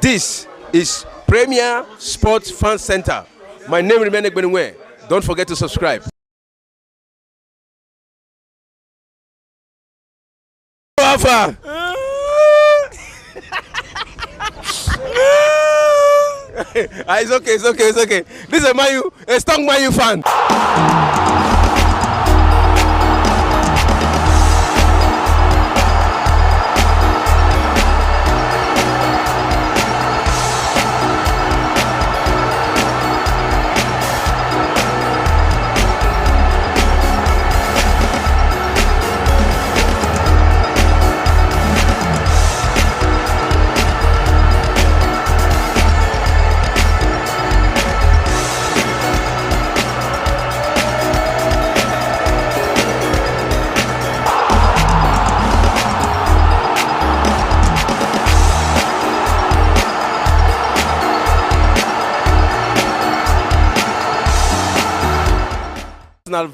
This is Premier Sports Fan Center. My name remains Ekbenwe. Don't forget to subscribe. Alpha. It's okay. This is a strong Man U fan.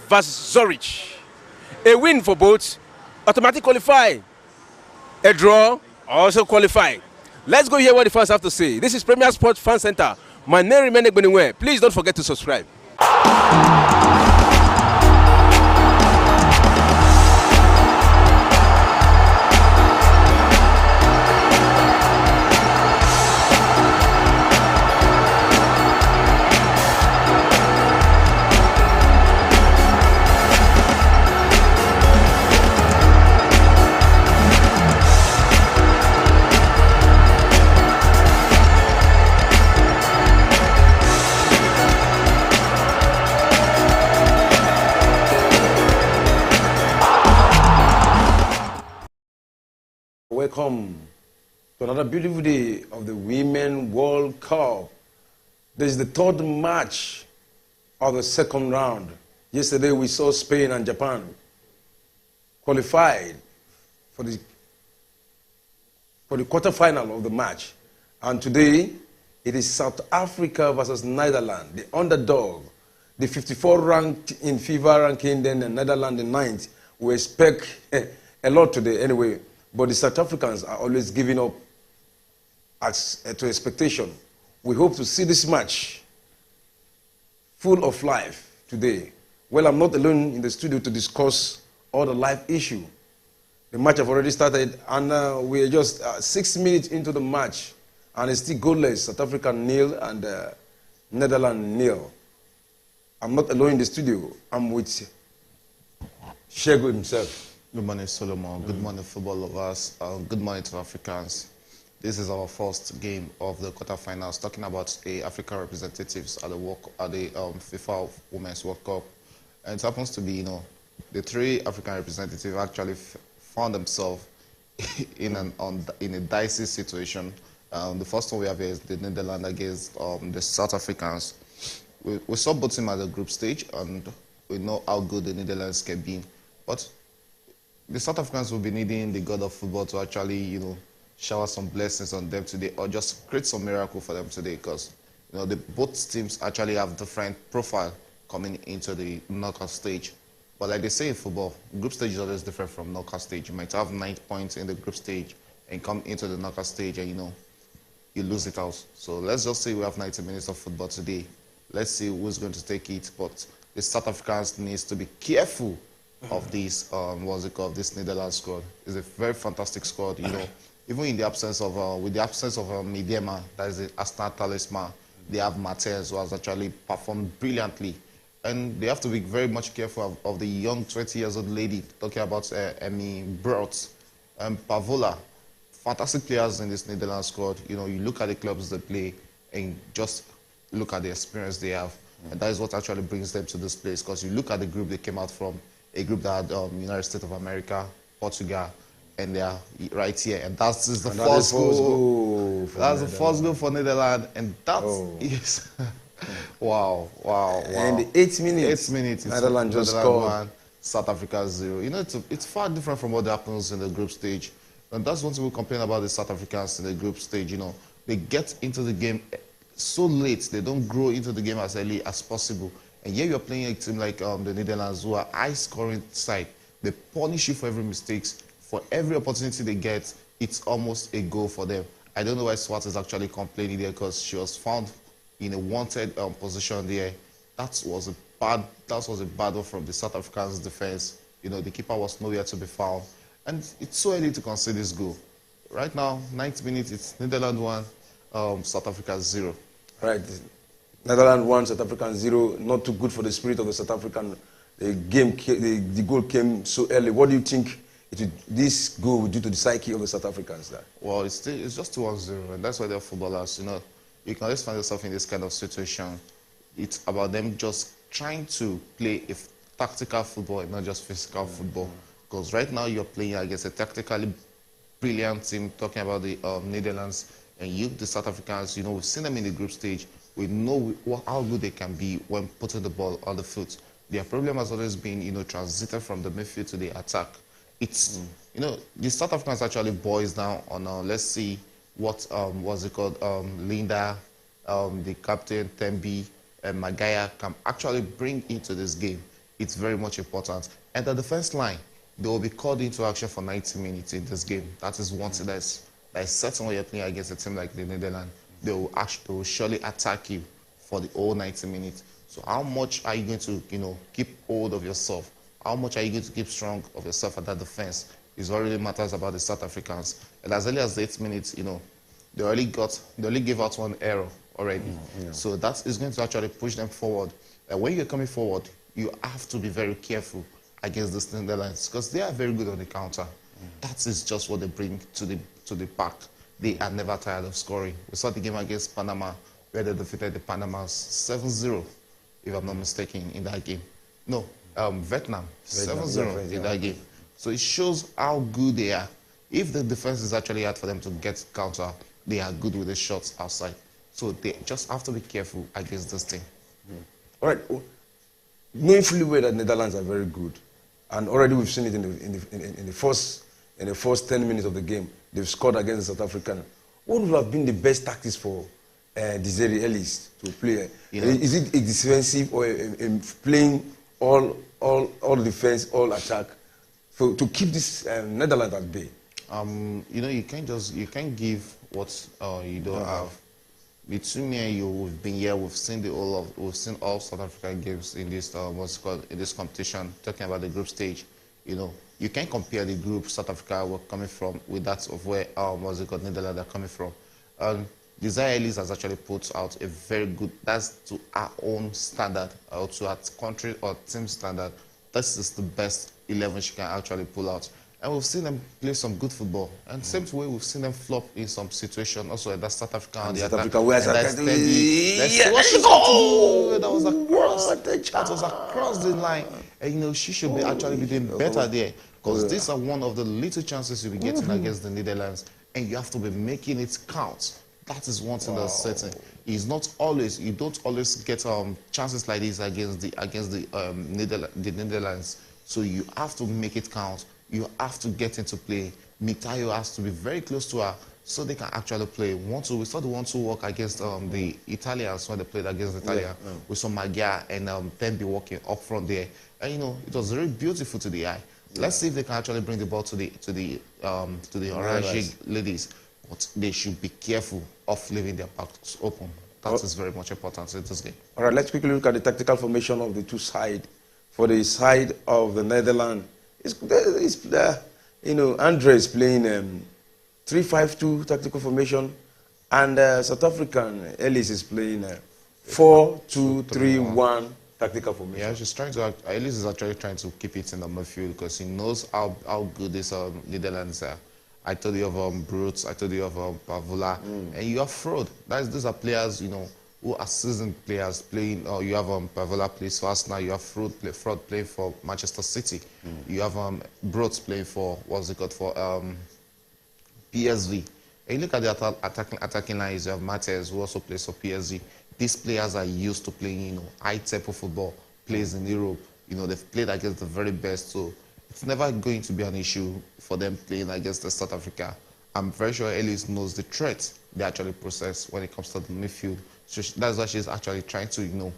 Versus Zurich. A win for both, automatic qualify. A draw, also qualify. Let's go hear what the fans have to say. This is Premier Sports Fan Center. My name remains Ekbenwe. Please don't forget to subscribe. Welcome to another beautiful day of the Women World Cup. This is the third match of the second round. Yesterday we saw Spain and Japan qualified for the quarterfinal of the match. And today it is South Africa versus Netherlands, the underdog, the 54 ranked in FIFA ranking, then the Netherlands in 9th. We expect a lot today anyway. But the South Africans are always giving up to expectation. We hope to see this match full of life today. Well, I'm not alone in the studio to discuss all the live issue. The match have already started, and we're just 6 minutes into the match, and it's still goalless. South Africa 0 and Netherlands 0. I'm not alone in the studio. I'm with Shego himself. Good morning, Solomon. Good morning, football lovers. Good morning to Africans. This is our first game of the quarterfinals, talking about the African representatives at the FIFA Women's World Cup. And it happens to be, the three African representatives actually found themselves in a dicey situation. The first one we have here is the Netherlands against the South Africans. We saw both teams at the group stage, and we know how good the Netherlands can be. But the South Africans will be needing the god of football to actually, shower some blessings on them today, or just create some miracle for them today, because, both teams actually have different profile coming into the knockout stage. But like they say in football, group stage is always different from knockout stage. You might have 9 points in the group stage and come into the knockout stage and, you lose it out. So let's just say we have 90 minutes of football today. Let's see who's going to take it. But the South Africans needs to be careful of this, this Netherlands squad. It's a very fantastic squad, Even in the absence of, Miedema, that is the Arsenal talisman, they have Martens, who has actually performed brilliantly. And they have to be very much careful of the young 20-year-old lady, talking about Emmy Brout and Pavola. Fantastic players in this Netherlands squad. You look at the clubs they play and just look at the experience they have. And that is what actually brings them to this place, because you look at the group they came out from, a group that had United States of America, Portugal, and they are right here. And that is the first goal. That's the first goal for Netherlands, and that is wow. And the 8 minutes. 8 minutes. Netherlands just scored. 1, South Africa 0. It's far different from what happens in the group stage. And that's one thing we complain about the South Africans in the group stage. They get into the game so late. They don't grow into the game as early as possible. And here you're playing a team like the Netherlands, who are high-scoring side. They punish you for every mistake. For every opportunity they get, it's almost a goal for them. I don't know why Swart is actually complaining there, because she was found in a wanted position there. That was a bad one from the South Africans' defense. You know, the keeper was nowhere to be found. And it's so early to concede this goal. Right now, 90 minutes, it's Netherlands 1, South Africa 0. Right. Netherlands 1, South Africa 0. Not too good for the spirit of the South African. The goal came so early. What do you think this goal will do to the psyche of the South Africans? Well, it's just 2-0, and that's why they're footballers. You know, you can always find yourself in this kind of situation. It's about them just trying to play a tactical football and not just physical football. Because right now you're playing against a tactically brilliant team, talking about the Netherlands, and you, the South Africans, you know, we've seen them in the group stage. We know how good they can be when putting the ball on the foot. Their problem has always been, you know, transited from the midfield to the attack. It's, you know, the South Africans actually boils down on, let's see what, what's it called, Linda, the captain, Tembi, and Magaya can actually bring into this game. It's very much important. And the defense line, they will be called into action for 90 minutes in this game. That is one thing that's certain when you're playing against a team like the Netherlands. They will surely attack you for the whole 90 minutes. So how much are you going to, you know, keep hold of yourself? How much are you going to keep strong of yourself at that defense is what really matters about the South Africans. And as early as 8 minutes, you know, they already gave out one error already. Yeah. So that is going to actually push them forward. And when you're coming forward, you have to be very careful against the Netherlands, because they are very good on the counter. That is just what they bring to the pack. They are never tired of scoring. We saw the game against Panama, where they defeated the Panamas 7-0, if I'm not mistaken, in that game. No, Vietnam 7-0 in that game. So it shows how good they are. If the defense is actually hard for them to get counter, they are good with the shots outside. So they just have to be careful against this team. All right. Knowing fully well that Netherlands are very good, and already we've seen it in the first 10 minutes of the game, they've scored against the South African. What would have been the best tactics for Desiree Ellis to play? You know, is it a defensive or playing all defense, all attack, to keep this Netherlands at bay? You know, you can't give what you don't have. Between me and you, we've been here. We've seen all South African games in this in this competition. Talking about the group stage, you know, you can't compare the group South Africa were coming from with that of where Netherlands are coming from. Desiree Ellis has actually put out a very good. That's to our own standard, or to our country or team standard. This is the best 11 she can actually pull out. And we've seen them play some good football. And same way we've seen them flop in some situation. Also at that South Africa on the attack. Africa, where's that? That was across the line. And you know, she should be actually be doing better there. Because these are one of the little chances you'll be getting against the Netherlands. And you have to be making it count. That is one thing that's certain. It's not always, you don't always get chances like this against the Netherlands. So you have to make it count. You have to get into play. Mitayo has to be very close to her so they can actually play. We saw the 1-2 work against the Italians when they played against Italia. We saw Magia and Tembi walking up front there. And you know, it was very beautiful to the eye. Let's see if they can actually bring the ball to the orange ladies. But they should be careful of leaving their backs open. That is very much important in this game. All right, let's quickly look at the tactical formation of the two sides. For the side of the Netherlands, you know, Andre is playing 3-5-2 tactical formation, and South African Ellis is playing 4-2-3-1 tactical formation. Yeah, she's trying to. Ellis is actually trying to keep it in the midfield because he knows how good these Netherlands are. I told you of Brutes, I told you of Pavula, and you have Fraud. These are players, you know, who are seasoned players playing. You have Pavula plays for Arsenal. You have Fraud playing for Manchester City. You have Brutes playing for PSV. And you look at the attacking lines. You have Matthias, who also plays for PSV. These players are used to playing, you know, high-tempo football. Plays in Europe. You know, they've played against the very best. So it's never going to be an issue for them playing against the South Africa. I'm very sure Ellis knows the threat they actually possess when it comes to the midfield. So that's why she's actually trying to, you know,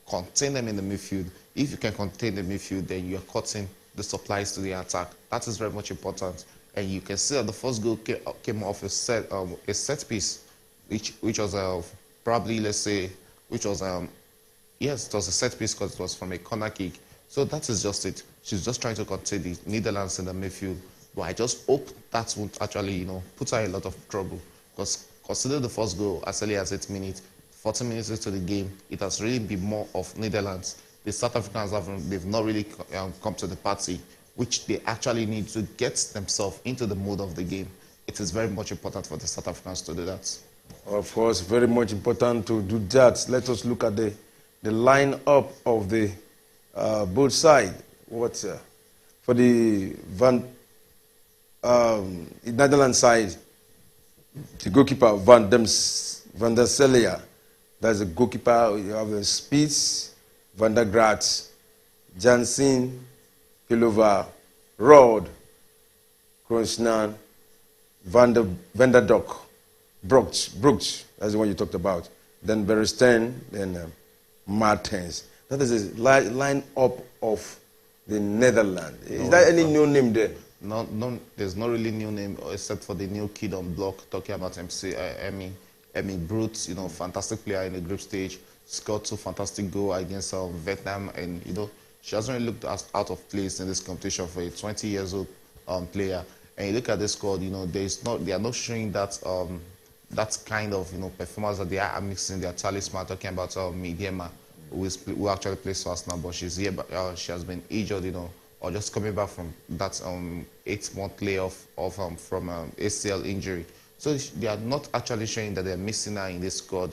contain them in the midfield. If you can contain the midfield, then you're cutting the supplies to the attack. That is very much important. And you can see that the first goal came off a set piece, which was probably, let's say, which was yes, it was a set piece because it was from a corner kick. So that is just it. She's just trying to contain the Netherlands in the midfield. But I just hope that won't actually, put her in a lot of trouble. Because consider the first goal as early as 8 minutes, 40 minutes into the game, it has really been more of Netherlands. The South Africans they've not really come to the party, which they actually need to get themselves into the mood of the game. It is very much important for the South Africans to do that. Of course, very much important to do that. Let us look at the line-up of the both sides. For the Netherlands side, the goalkeeper Van der Selleya. That's the goalkeeper. You have the Spitz, Van der Graat, Jansen, Pilova, Rod, Kroonsnaam, Van der Dok, Brooks. That's the one you talked about. Then Beresteyn, then Martens. That is the line-up of the Netherlands. Is there any new name there? No, there's no really new name except for the new kid on block, talking about Emmy Brute, fantastic player in the group stage, scored 2 fantastic goals against Vietnam, and she hasn't really looked as out of place in this competition for a 20-years-old player. And you look at the squad, they are not showing that that kind of performance that they are mixing their talisman, talking about Miedema, who actually plays for us now, but she's here, but she has been injured, or just coming back from that 8-month layoff from ACL injury. So they are not actually showing that they're missing her in this squad,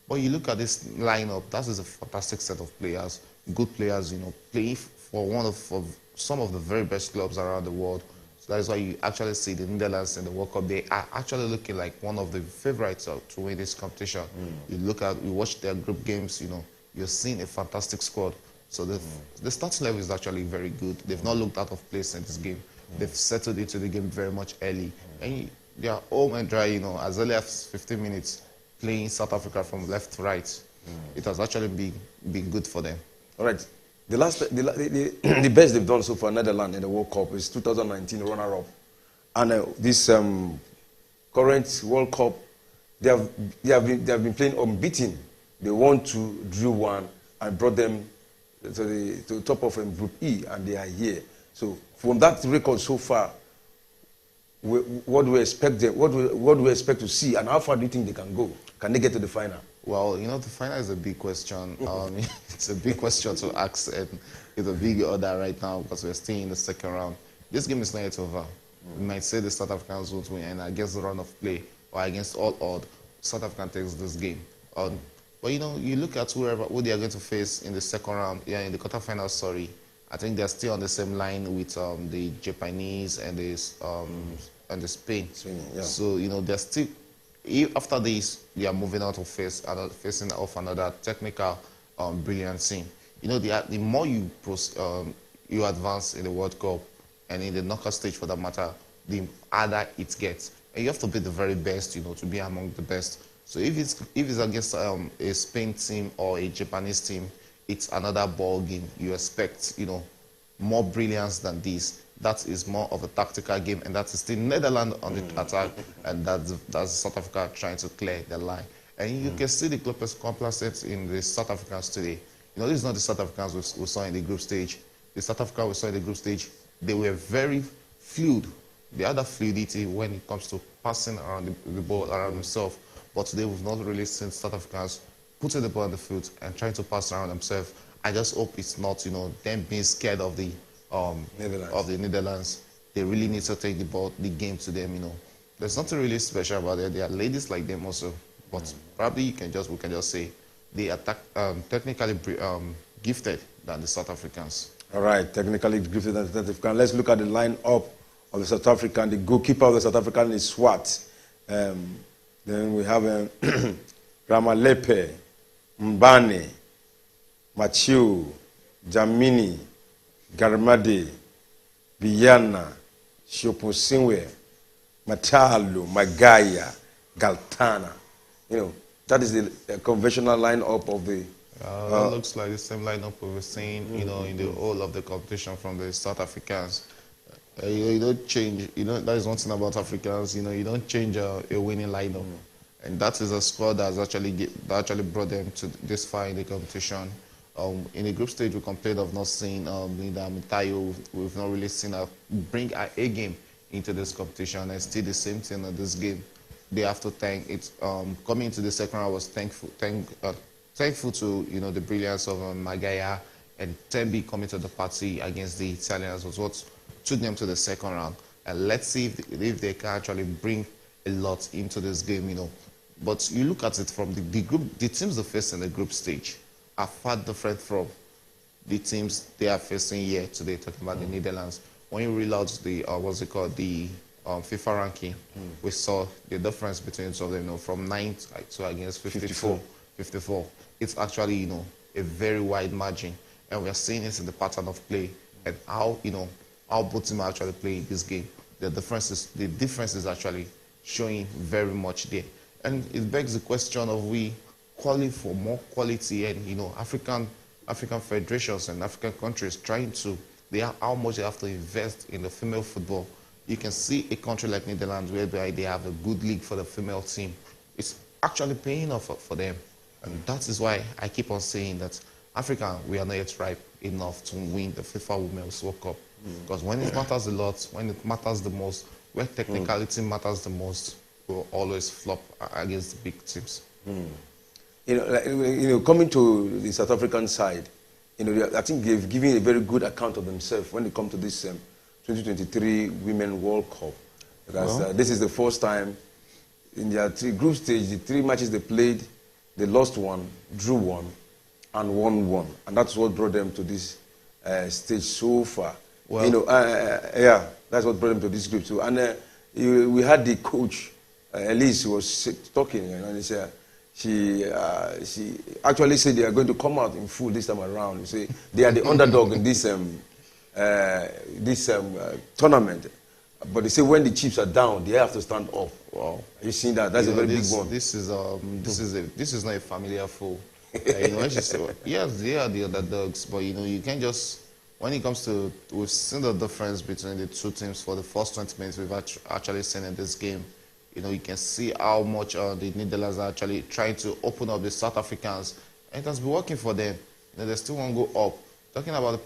But you look at this lineup, that is a fantastic set of players, good players, playing for some of the very best clubs around the world. So that is why you actually see the Netherlands in the World Cup. They are actually looking like one of the favorites to win this competition. You watch their group games, you're seeing a fantastic squad. So the starting level is actually very good. They've not looked out of place in this game. They've settled into the game very much early. And they are home and dry, as early as 15 minutes, playing South Africa from left to right. It has actually been good for them. All right. The best they've done so far, Netherlands in the World Cup, is 2019 runner-up. And this current World Cup, they have been playing unbeaten. They won 2, drew 1, and brought them to the top of Group E, and they are here. So from that record so far, what do we expect them? What do we expect to see, and how far do you think they can go? Can they get to the final? Well, the final is a big question. It's a big question to ask, and it's a big order right now because we're still in the second round. This game is not yet over. We might say the South Africans won't win, and against the run of play or against all odds, South Africa takes this game. But you look at who they are going to face in the second round, in the quarterfinals. Sorry, I think they're still on the same line with the Japanese and the Spain. Yeah. So they're still. After this, they are moving out of facing off another technical, brilliant team. The more you advance in the World Cup and in the knockout stage for that matter, the harder it gets. And you have to be the very best, to be among the best. So if it's against a Spain team or a Japanese team, it's another ball game. You expect, more brilliance than this. That is more of a tactical game, and that is the Netherlands on the attack, and that's South Africa trying to clear the line. And you can see the complacence in the South Africans today. This is not the South Africans we saw in the group stage. The South Africa we saw in the group stage, they were very fluid. They had that fluidity when it comes to passing around the ball around themselves. But today we've not really seen South Africans putting the ball on the field and trying to pass around themselves. I just hope it's not, them being scared of the Netherlands. They really need to take the game to them. There's nothing really special about it. There are ladies like them also, but probably we can just say they are technically gifted than the South Africans. All right, technically gifted than the South Africans. Let's look at the line-up of the South African. The goalkeeper of the South African is Swart. Then we have Ramalepe, Mbane, Machiu, Jamini, Garmade, Biyana, Shoposinwe, Matalo, Magaya, Galtana. That is the conventional lineup of the. That looks like the same lineup we were seeing, in the whole of the competition from the South Africans. You don't change. That is one thing about Africans. You don't change a winning lineup, and that is a squad that actually brought them to this far in the competition. In the group stage, we complained of not seeing Linda Mitayo. We've not really seen her bring her A game into this competition, and still the same thing in this game. They have to thank it. Coming into the second round, I was thankful to the brilliance of Magaya and Tembi coming to the party against the Italians was what took them to the second round. And let's see if they can actually bring a lot into this game. But you look at it from the group, the teams they face in the group stage are far different from the teams they are facing here today, talking about the Netherlands. When you reel out the, the FIFA ranking, we saw the difference between each of them, from 9th to against 54. It's actually, a very wide margin. And we are seeing this in the pattern of play and how both teams actually play this game. The difference is actually showing very much there. And it begs the question of we calling for more quality and, African federations and African countries how much they have to invest in the female football. You can see a country like Netherlands whereby they have a good league for the female team. It's actually paying off for them. And that is why I keep on saying that Africa, we are not yet ripe enough to win the FIFA Women's World Cup. Because when it matters a lot, when it matters the most, when technicality matters the most, we'll always flop against the big teams. Coming to the South African side, I think they've given a very good account of themselves when it comes to this 2023 Women World Cup. Because this is the first time in their group stage, the 3 matches they played, they lost 1, drew 1, and won 1. And that's what brought them to this stage so far. Well, that's what brought them to this group too. And we had the coach, Elise, who was talking, and he said, she actually said they are going to come out in full this time around. You see, they are the underdog in this tournament. But they say when the chips are down, they have to stand up. Wow, are you seeing that? That's a very big one. This is not a familiar foe. Yes, they are the underdogs, but you can't just. When it comes to, we've seen the difference between the two teams for the first 20 minutes we've actually seen in this game. You can see how much the Netherlands are actually trying to open up the South Africans. And it has been working for them. They still won't go up. Talking about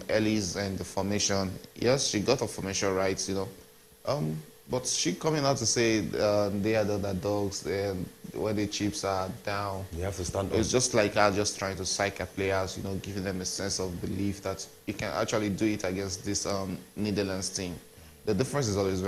Ellis and the formation, yes, she got her formation right, but she coming out to say they are the underdogs, when the chips are down. You have to stand up. It's just like her just trying to psych her players, giving them a sense of belief that you can actually do it against this Netherlands team. The difference is always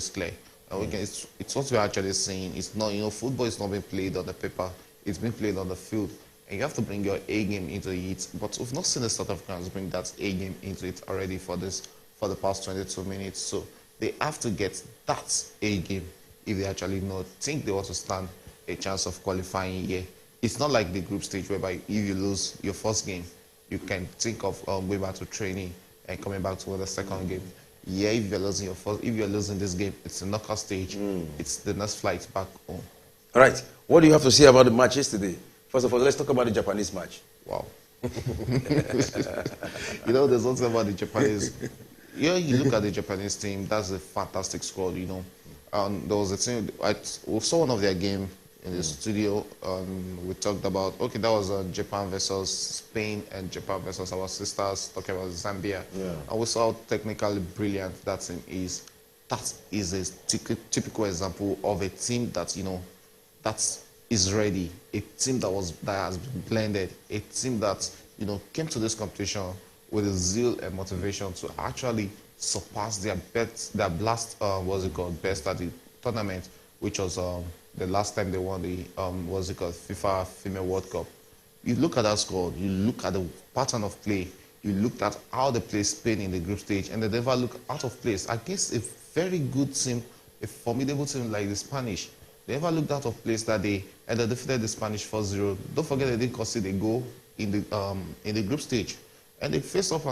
clear. It's what we're actually saying. It's not, football is not being played on the paper. It's being played on the field. And you have to bring your A game into it. But we've not seen the South Africans bring that A game into it already for the past 22 minutes. So they have to get that A game if they actually think they want to stand a chance of qualifying here. It's not like the group stage whereby if you lose your first game, you can think of going back to training and coming back to the second game. Yeah, if you're losing this game, it's a knockout stage. It's the next flight back home. All right. What do you have to say about the match yesterday? First of all, let's talk about the Japanese match. Wow. There's one thing about the Japanese. You look at the Japanese team, that's a fantastic squad, There was a team, we saw one of their game in the studio. We talked about, that was Japan versus Spain and Japan versus our sisters, talking about Zambia. Yeah. And we saw how technically brilliant that team is. That is a typical example of a team that, that is ready. A team that has been blended. A team that, came to this competition with a zeal and motivation to actually surpass their best at the tournament, which was the last time they won the FIFA Female World Cup. You look at that squad, you look at the pattern of play, you looked at how they play Spain in the group stage, and they never look out of place against a very good team, a formidable team like the Spanish. They never looked out of place that day, and they defeated the Spanish 4-0. Don't forget they didn't concede a goal in the group stage. And they face off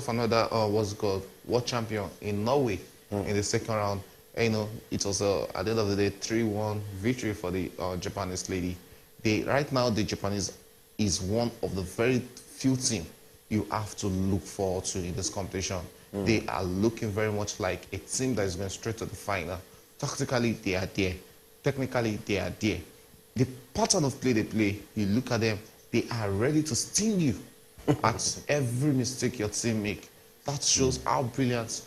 another world champion in Norway in the second round. And, it was at the end of the day 3-1 victory for the Japanese lady. Right now the Japanese is one of the very few teams you have to look forward to in this competition. They are looking very much like a team that is going straight to the final. Tactically, they are there. Technically, they are there. The pattern of play they play, you look at them, they are ready to sting you at every mistake your team make. That shows how brilliant,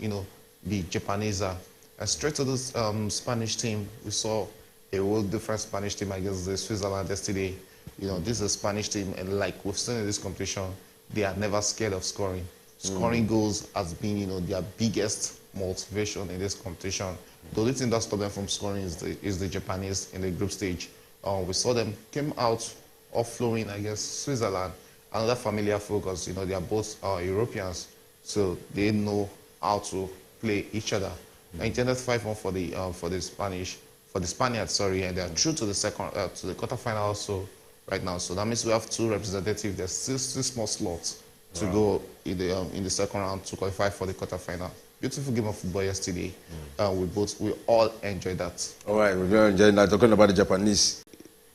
the Japanese are. And straight to this Spanish team, we saw a whole different Spanish team against the Switzerland yesterday. This is a Spanish team, and like we've seen in this competition, they are never scared of scoring. Scoring goals has been, their biggest motivation in this competition. The only thing that stopped them from scoring is the Japanese in the group stage. We saw them came out off-flowing against Switzerland. Another familiar focus, they are both Europeans, so they know how to play each other. They intended 5-1 for the Spaniards, and they are through to the quarterfinal also right now. So that means we have two representatives. There's still small slots to go in the second round to qualify for the quarterfinal. Beautiful game of football yesterday. We all enjoyed that. All right, we're enjoying that. Talking about the Japanese.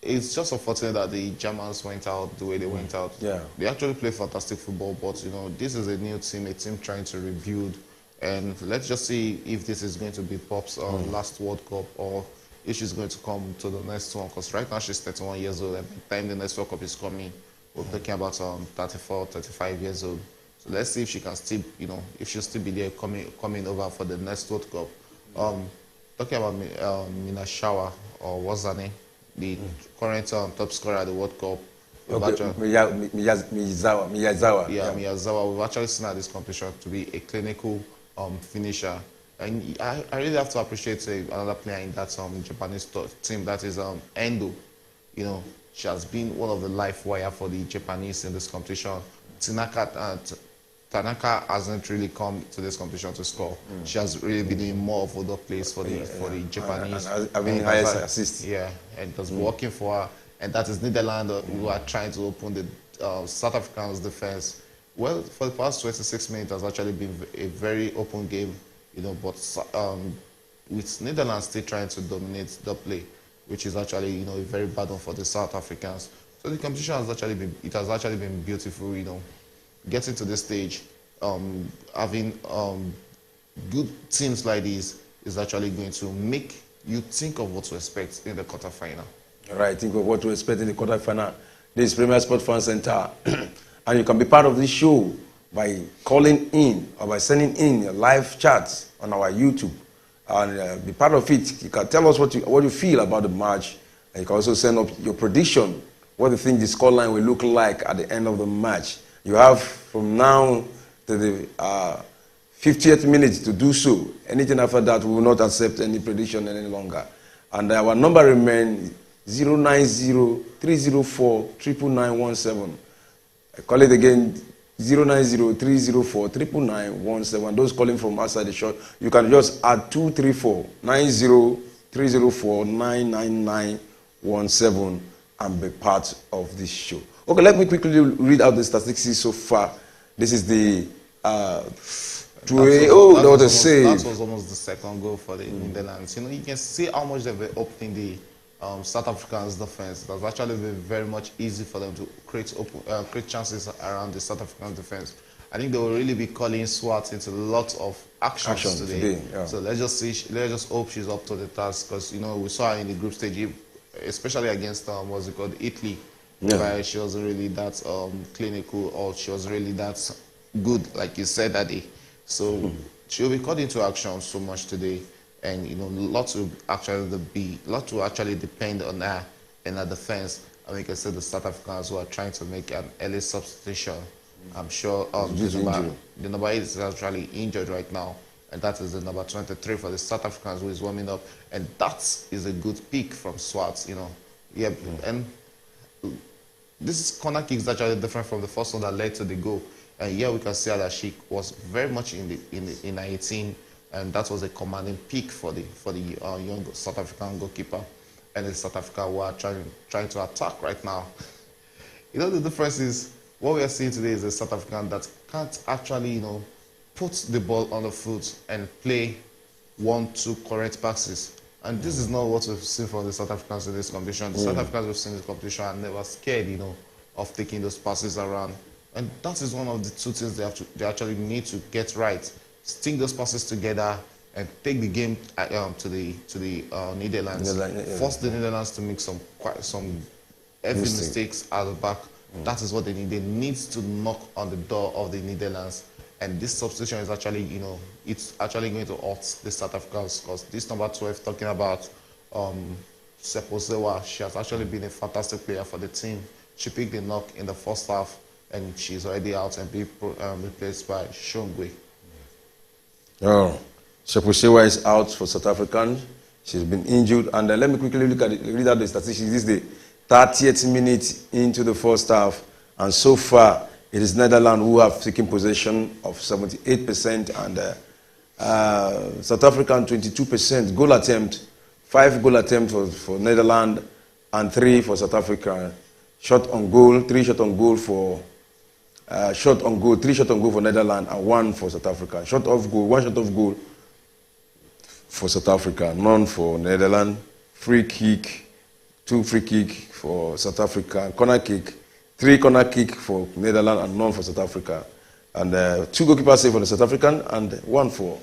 It's just unfortunate that the Germans went out the way they went out. Yeah. They actually play fantastic football, but this is a new team, a team trying to rebuild. And let's just see if this is going to be Pop's last World Cup, or if she's going to come to the next one. Because right now she's 31 years old, and by the time the next World Cup is coming, we're talking about 34, 35 years old. So let's see if she can still, if she'll still be there coming over for the next World Cup. Talking about Minashawa, or what's her name? The current top scorer at the World Cup. Miyazawa. Yeah, Miyazawa. We've actually seen at this competition to be a clinical finisher. And I really have to appreciate another player in that Japanese team, that is Endo. She has been one of the life wire for the Japanese in this competition. Tanaka hasn't really come to this competition to score. She has really been doing more of other plays for the Japanese. I mean, highest assist. Yeah, and it was working for her. And that is Netherlands who are trying to open the South Africans' defense. Well, for the past 26 minutes, it has actually been a very open game, but with Netherlands still trying to dominate the play, which is actually, a very bad one for the South Africans. So the competition has actually been beautiful, getting to this stage, having good teams like this is actually going to make you think of what to expect in the quarterfinal. All right, think of what to expect in the quarterfinal. This is Premier Sport Fan Center. And you can be part of this show by calling in or by sending in your live chats on our YouTube. And be part of it. You can tell us what you feel about the match. And you can also send up your prediction, what you think the scoreline will look like at the end of the match. You have from now to the 50th minute to do so. Anything after that, we will not accept any prediction any longer. And our number remains 090-304-99917. I call it again, 090-304-99917. Those calling from outside the shop, you can just add 234-90-304-99917 and be part of this show. Okay, let me quickly read out the statistics so far. This is the that was almost the second goal for the Netherlands. You can see how much they've been opening the South Africans' defense. It has actually been very much easy for them to create chances around the South African defense. I think they will really be calling Swart into lots of actions today. Yeah. So let's just hope she's up to the task, because we saw her in the group stage, especially against what's it called, Italy. Yeah. Where she wasn't really that clinical, or she wasn't really that good, like you said that day. So she'll be called into action so much today, and lots will actually depend on her and her defense. I mean, you can see the South Africans who are trying to make an early substitution. I'm sure the number 8 is actually injured right now, and that is the number 23 for the South Africans who is warming up, and that is a good pick from Swart. And this corner kick is actually different from the first one that led to the goal. And here we can see that she was very much in 18, and that was a commanding pick for the young South African goalkeeper. And the South Africa who are trying to attack right now. The difference is what we are seeing today is a South African that can't actually put the ball on the foot and play 1-2 correct passes. And this is not what we've seen from the South Africans in this competition. The South Africans we've seen in this competition are never scared, of taking those passes around. And that is one of the two things they actually need to get right string those passes together and take the game to the Netherlands. Force the Netherlands to make some heavy mistakes at the back. That is what they need. They need to knock on the door of the Netherlands. And this substitution is actually, it's actually going to hurt the South Africans, because this number 12, talking about Sepozewa, she has actually been a fantastic player for the team. She picked the knock in the first half, and she's already out and being replaced by Shongwe. Oh, Sepozewa is out for South African. She's been injured. And let me quickly read out the statistics. This is the 30th minute into the first half. And so far, it is Netherlands who have taken possession of 78% and South African 22%. Goal attempt, 5 goal attempts for Netherlands and 3 for South Africa. Shot on goal, 3 shot on goal for 3 shot on goal for Netherlands and 1 for South Africa. Shot off goal, 1 shot off goal for South Africa, none for Netherlands. Free kick, 2 free kick for South Africa. Corner kick, 3 corner kick for Netherlands and none for South Africa. And 2 goalkeeper save for the South African and 1 for,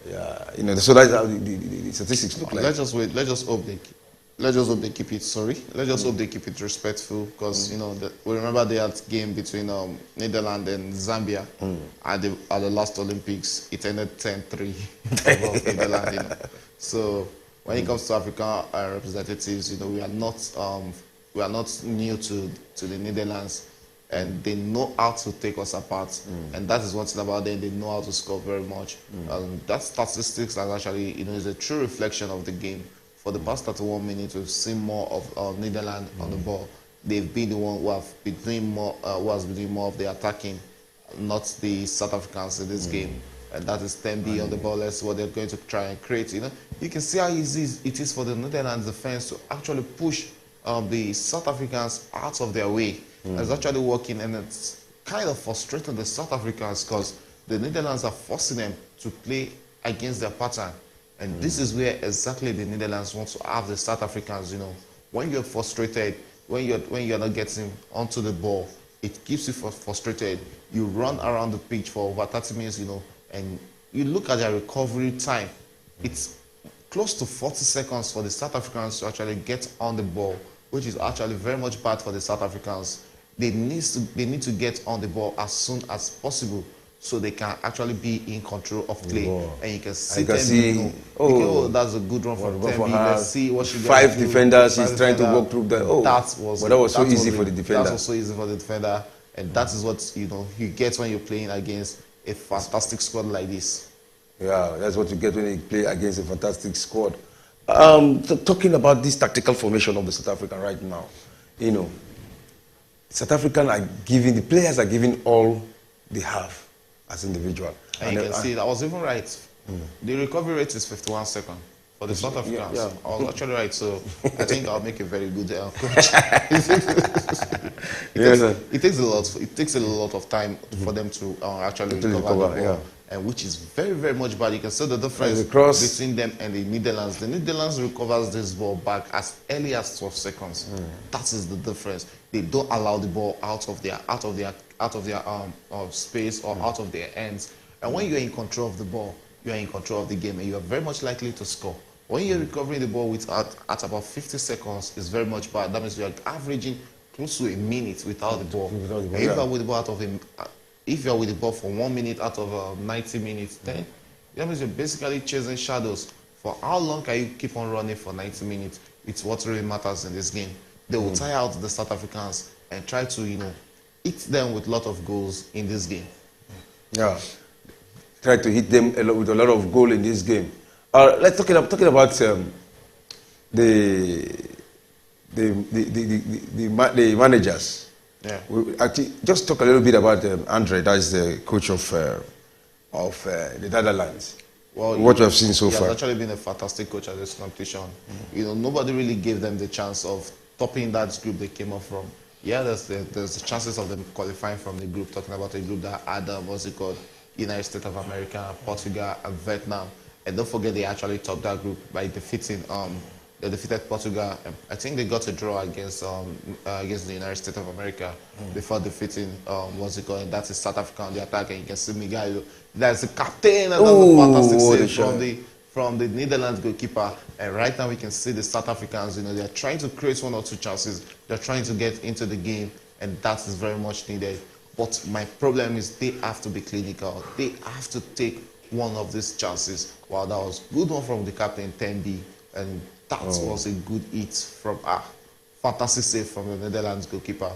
so that's how the statistics look like. Let's just wait. Let's just hope they keep it. Sorry. Let's just hope they keep it respectful, because we remember the game between Netherlands and Zambia at the last Olympics. It ended 10-3 above Netherlands. So when it comes to African representatives, we are not new to the Netherlands, and they know how to take us apart. And that is one thing about them. They know how to score very much. That statistics are actually is a true reflection of the game. For the past 31 minutes, we've seen more of Netherlands on the ball. They've been the one who have been doing more, of the attacking, not the South Africans in this game. And that is 10B on the ball. That's what they're going to try and create. You can see how easy it is for the Netherlands defense to actually push the South Africans out of their way. It's actually working, and it's kind of frustrating the South Africans, because the Netherlands are forcing them to play against their pattern. And this is where exactly the Netherlands want to have the South Africans. When you're frustrated, when you're not getting onto the ball, it keeps you frustrated. You run around the pitch for over 30 minutes, and you look at their recovery time. It's close to 40 seconds for the South Africans to actually get on the ball, which is actually very much bad for the South Africans. They need to get on the ball as soon as possible, so they can actually be in control of play. And you can see that's a good run from Tembi. Let's see what she 5 defenders, she's trying to walk through that. That was so easy for the defender. That was so easy for the defender. And that is what you get when you're playing against a fantastic squad like this. Yeah, that's what you get when you play against a fantastic squad. Talking about this tactical formation of the South African right now, South African the players are giving all they have as individual. And you can see, I was even right. The recovery rate is 51 seconds for the South Africans. Yeah. I was actually right, so I think I'll make a very good coach. It takes a lot of time for them to actually recover the ball, and which is very, very much bad. You can see the difference between them and the Netherlands. The Netherlands recovers this ball back as early as 12 seconds. That is the difference. They don't allow the ball out of their space or out of their hands. And when you're in control of the ball, you're in control of the game, and you are very much likely to score. When you're recovering the ball at about 50 seconds, it's very much bad. That means you're averaging close to a minute without the ball. If you're with the ball if you're with the ball for 1 minute out of 90 minutes, then that means you're basically chasing shadows. For how long can you keep on running for 90 minutes? It's what really matters in this game. They will tire out the South Africans and try to, hit them with a lot of goals in this game. Yeah, try to hit them with a lot of goal in this game. Let's talking about the managers. Yeah. We actually just talk a little bit about Andre. That is the coach of the Netherlands. Well, what you have seen so far. He has actually been a fantastic coach at this competition. Nobody really gave them the chance of topping that group they came up from. Yeah, there's the chances of them qualifying from the group. Talking about a group that had United States of America, Portugal, and Vietnam. And don't forget, they actually topped that group by defeating They defeated Portugal. I think they got a draw against the United States of America before defeating what's it called? That's South Africa on the attack, and you can see Miguel. That's the captain, and that's a fantastic save from the Netherlands goalkeeper. And right now we can see the South Africans. They're trying to create one or two chances. They're trying to get into the game, and that is very much needed. But my problem is they have to be clinical. They have to take one of these chances. Wow, that was a good one from the captain, Tembi, and that was a good hit from fantastic save from the Netherlands goalkeeper.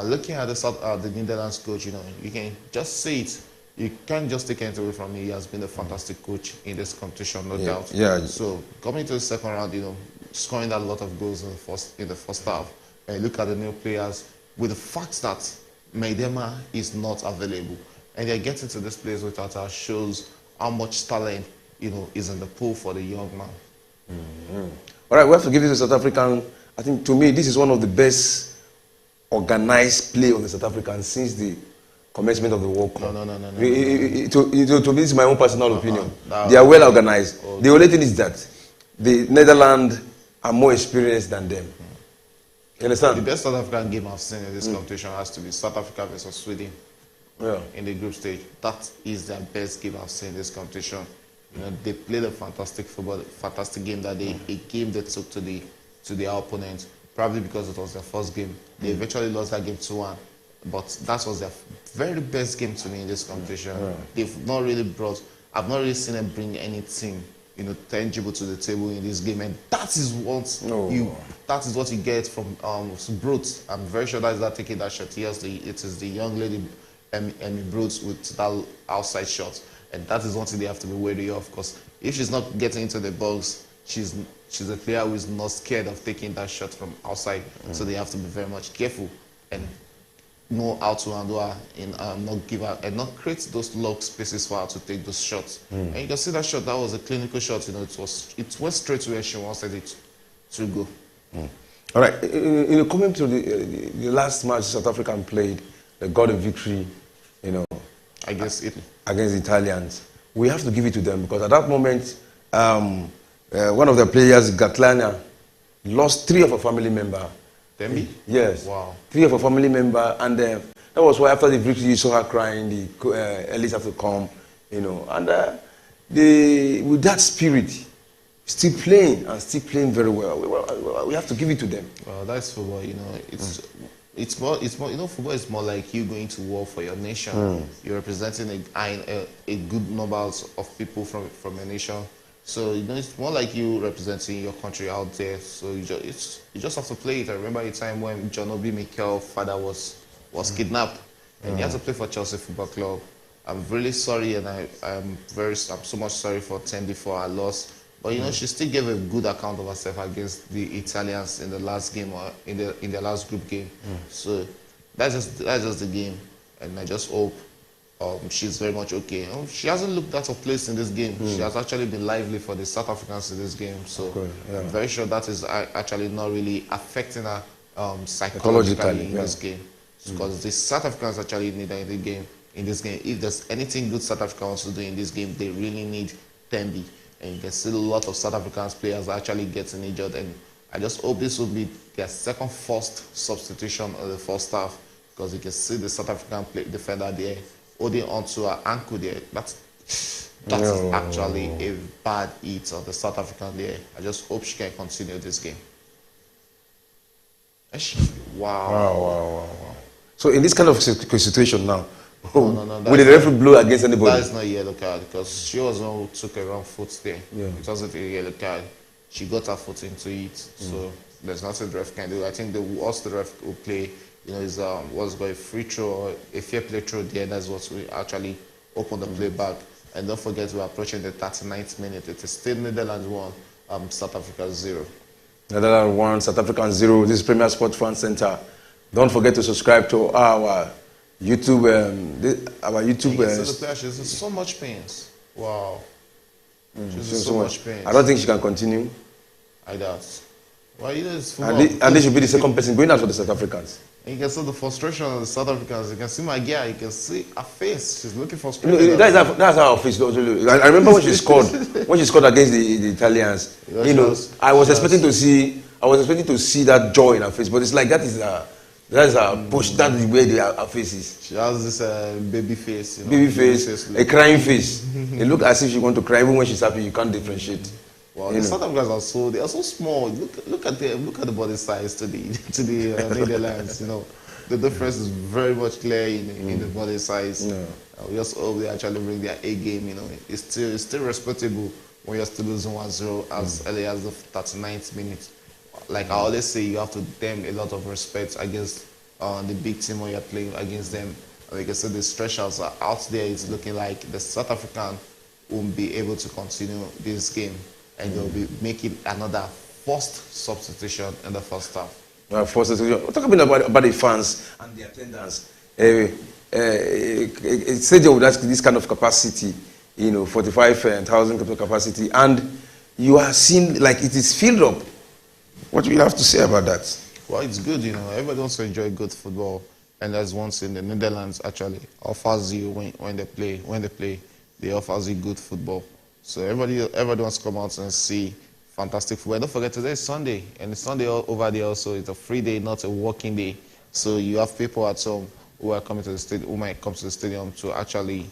Looking at the Netherlands coach, you can just see it. You can't just take it away from him. He has been a fantastic coach in this competition, no doubt. Yeah. So coming to the second round, scoring that lot of goals in the first half, and look at the new players with the fact that Maidema is not available, and they're getting to this place without her shows how much talent is in the pool for the young man. All right, we have to give it to South African. I think to me this is one of the best organized play of the South Africans since the commencement of the World Cup. No. To me, this is my own personal opinion. They are well organized. The only thing is that the Netherlands are more experienced than them. You understand? The best South African game I've seen in this competition has to be South Africa versus Sweden in the group stage. That is their best game I've seen in this competition. They played a fantastic football, fantastic game that day, a game they took to their opponent, probably because it was their first game. They eventually lost that game 2-1, but that was their very best game to me in this competition. I've not really seen them bring anything tangible to the table in this game, and that is what you get from Brooks. I'm very sure that is that taking that shot. Yes, it is the young lady Emmy Brooks with that outside shot, and that is one thing they have to be wary of, because if she's not getting into the box, she's a player who is not scared of taking that shot from outside. So they have to be very much careful and know how to handle her and not give her and not create those locked spaces for her to take those shots. And you can see that shot. That was a clinical shot. It went straight to where she wanted it to go. All right. Coming to the last match South Africa played, they got a victory. Against Italy. Against the Italians. We have to give it to them, because at that moment, one of the players, Gatlana, lost 3 of her family members. Tembi? Yes. Wow. 3 of her family members, and that was why after the victory you saw her crying. The Ellis have to come, and with that spirit, still playing very well. We have to give it to them. Well, that's football. It's more. Football is more like you going to war for your nation. You're representing a good number of people from your nation. So it's more like you representing your country out there. So you just have to play it. I remember a time when John Obi Mikel's father was kidnapped, and he had to play for Chelsea Football Club. I'm really sorry, and I'm so much sorry for Tembi for her loss. But she still gave a good account of herself against the Italians in the last game, or in their last group game. So that's just the game, and I just hope she's very much okay. She hasn't looked out of place in this game. She has actually been lively for the South Africans in this game. So I'm very sure that is actually not really affecting her psychologically in this game, because the South Africans actually need her in this game. If there's anything good South Africa wants to do in this game, they really need Tembi. And you can see a lot of South African players actually getting injured, and I just hope this will be their first substitution of the first half, because you can see the South African defender there holding onto her ankle there. That is actually a bad hit of the South African there. I just hope she can continue this game. Wow. So in this kind of situation now, no, will the referee blow against anybody? That is not a yellow card, because she was the one who took a wrong foot there. It wasn't a yellow card. She got her foot into it, so there's nothing the ref can do. I think the worst the ref will play, is what's called a free throw or a fair play throw there. That's what we actually open the play back. And don't forget, we're approaching the 39th minute. It is still Netherlands 1, South Africa 0. Netherlands 1, South Africa 0. This is Premier Sports Fan Center. Don't forget to subscribe to our YouTube. She's so much pains. Wow. She's so much pain. I don't think she can continue. I doubt. Well, you know, it's And football. they should be the second person going out for the South Africans. And you can see the frustration of the South Africans. You can see my girl. You can see her face. She's looking frustrated. That's how our face also look. I remember when she scored against the Italians. Yeah, I was expecting to see that joy in her face, but it's like that is a push. That is where her face is. She has this baby face. Baby face, a crying face. It looks as if she want to cry. Even when she's happy, you can't differentiate. Well, the South Africans they are so small. Look at the body size to the Netherlands. The difference is very much clear in the body size. Yeah. We just hope they actually bring their A game. It's still respectable when you're still losing 1-0 as early as the 39th minute. Like I always say, you have to them a lot of respect against the big team when you're playing against them. Like I said, the stretchers are out there. It's looking like the South African won't be able to continue this game. And they'll be making another first substitution in the first half. First substitution. We're talking about the fans and the attendance. A stadium with this kind of capacity, 45,000 capacity, and you are seeing like it is filled up. What do you have to say about that? Well, it's good, Everybody wants to enjoy good football, and there's once in the Netherlands actually offers you when they play, they offers you good football. So everybody wants to come out and see fantastic football. Don't forget today is Sunday, and it's Sunday over there also. It's a free day, not a working day. So you have people at home who are coming to the stadium, who might come to the stadium to actually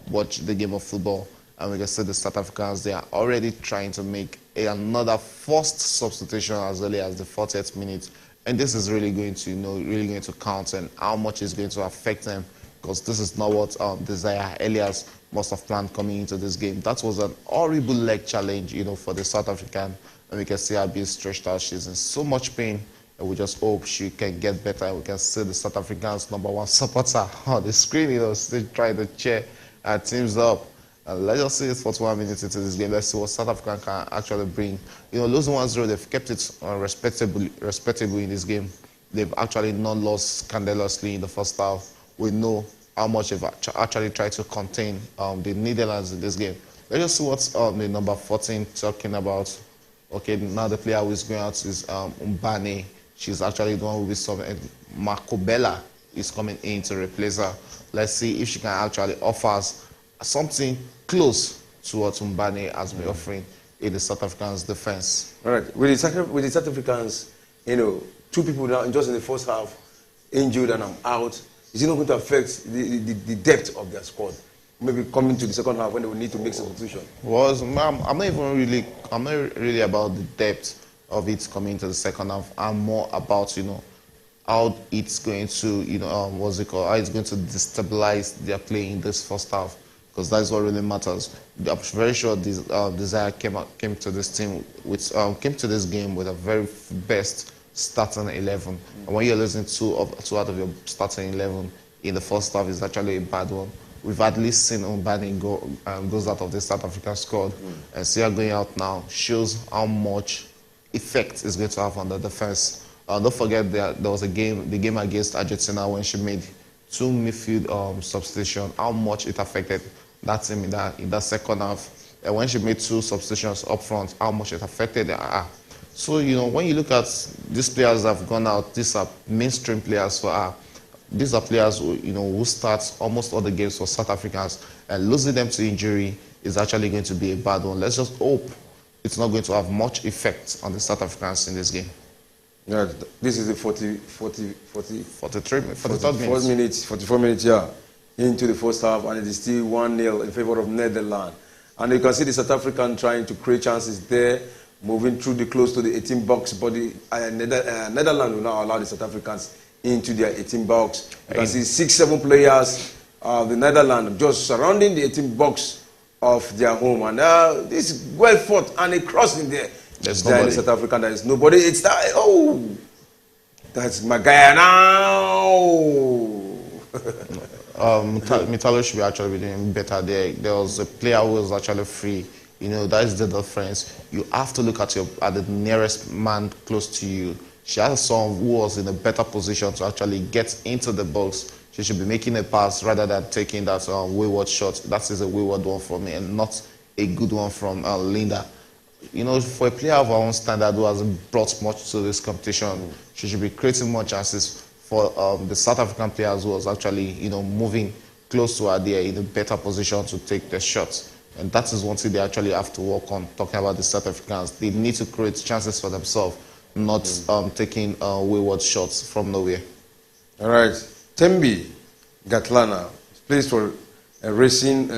watch the game of football. And we can see the South Africans, they are already trying to make another first substitution as early as the 40th minute. And this is really going to count, and how much is going to affect them, because this is not what Desire Elias must have planned coming into this game. That was an horrible leg challenge, for the South African. And we can see her being stretched out. She's in so much pain. And we just hope she can get better. And we can see the South Africans' #1 supporter on the screen, still trying to cheer our teams up. And let's just see it 41 minutes into this game. Let's see what South Africa can actually bring. Losing 1-0, they've kept it respectable in this game. They've actually not lost scandalously in the first half. We know how much they've actually tried to contain the Netherlands in this game. Let's just see what the number 14 talking about. Okay, now the player who is going out is Mbane. She's actually the one who will be subbing. And Makobela is coming in to replace her. Let's see if she can actually offer us something close to what Mbane has been offering in the South Africans' defense. All right, with the South Africans, 2 people now just in the first half injured and I'm out. Is it not going to affect the depth of their squad? Maybe coming to the second half when they will need to make substitution. Well, I'm not really about the depth of it coming into the second half. I'm more about how it's going to how it's going to destabilize their play in this first half, because that's what really matters. I'm very sure Desire came to this team came to this game with a very best starting 11. And when you're losing two out of your starting 11 in the first half, is actually a bad one. We've at least seen Mbane goes out of the South African squad, and see her going out now shows how much effect it's going to have on the defense. Don't forget there was the game against Argentina when she made 2 midfield substitutions, how much it affected that team in that second half. And when she made 2 substitutions up front, how much it affected her. So, when you look at these players that have gone out, these are mainstream players for her. These are players who start almost all the games for South Africans, and losing them to injury is actually going to be a bad one. Let's just hope it's not going to have much effect on the South Africans in this game. Yeah, this is the 44 minutes, yeah, into the first half, and it is still 1-0 in favor of Netherlands. And you can see the South African trying to create chances there, moving through the close to the 18 box, but the Netherlands will now allow the South Africans into their 18 box. You can see 6-7 players of the Netherlands just surrounding the 18 box of their home, and this is well fought, and a cross in there. There's nobody. In South Africa, there is nobody. It's that. Oh, that's my guy now. Mitalo should be actually doing better there. There was a player who was actually free. That is the difference. You have to look at the nearest man close to you. She has someone who was in a better position to actually get into the box. She should be making a pass rather than taking that wayward shot. That is a wayward one from me, and not a good one from Linda. you know, for a player of her own standard who hasn't brought much to this competition, she should be creating more chances for the South African players who was actually, you know, moving close to her there in a better position to take the shots. And that is one thing they actually have to work on, talking about the South Africans. They need to create chances for themselves, not taking wayward shots from nowhere. All right. Tembi Gatlana plays for Racing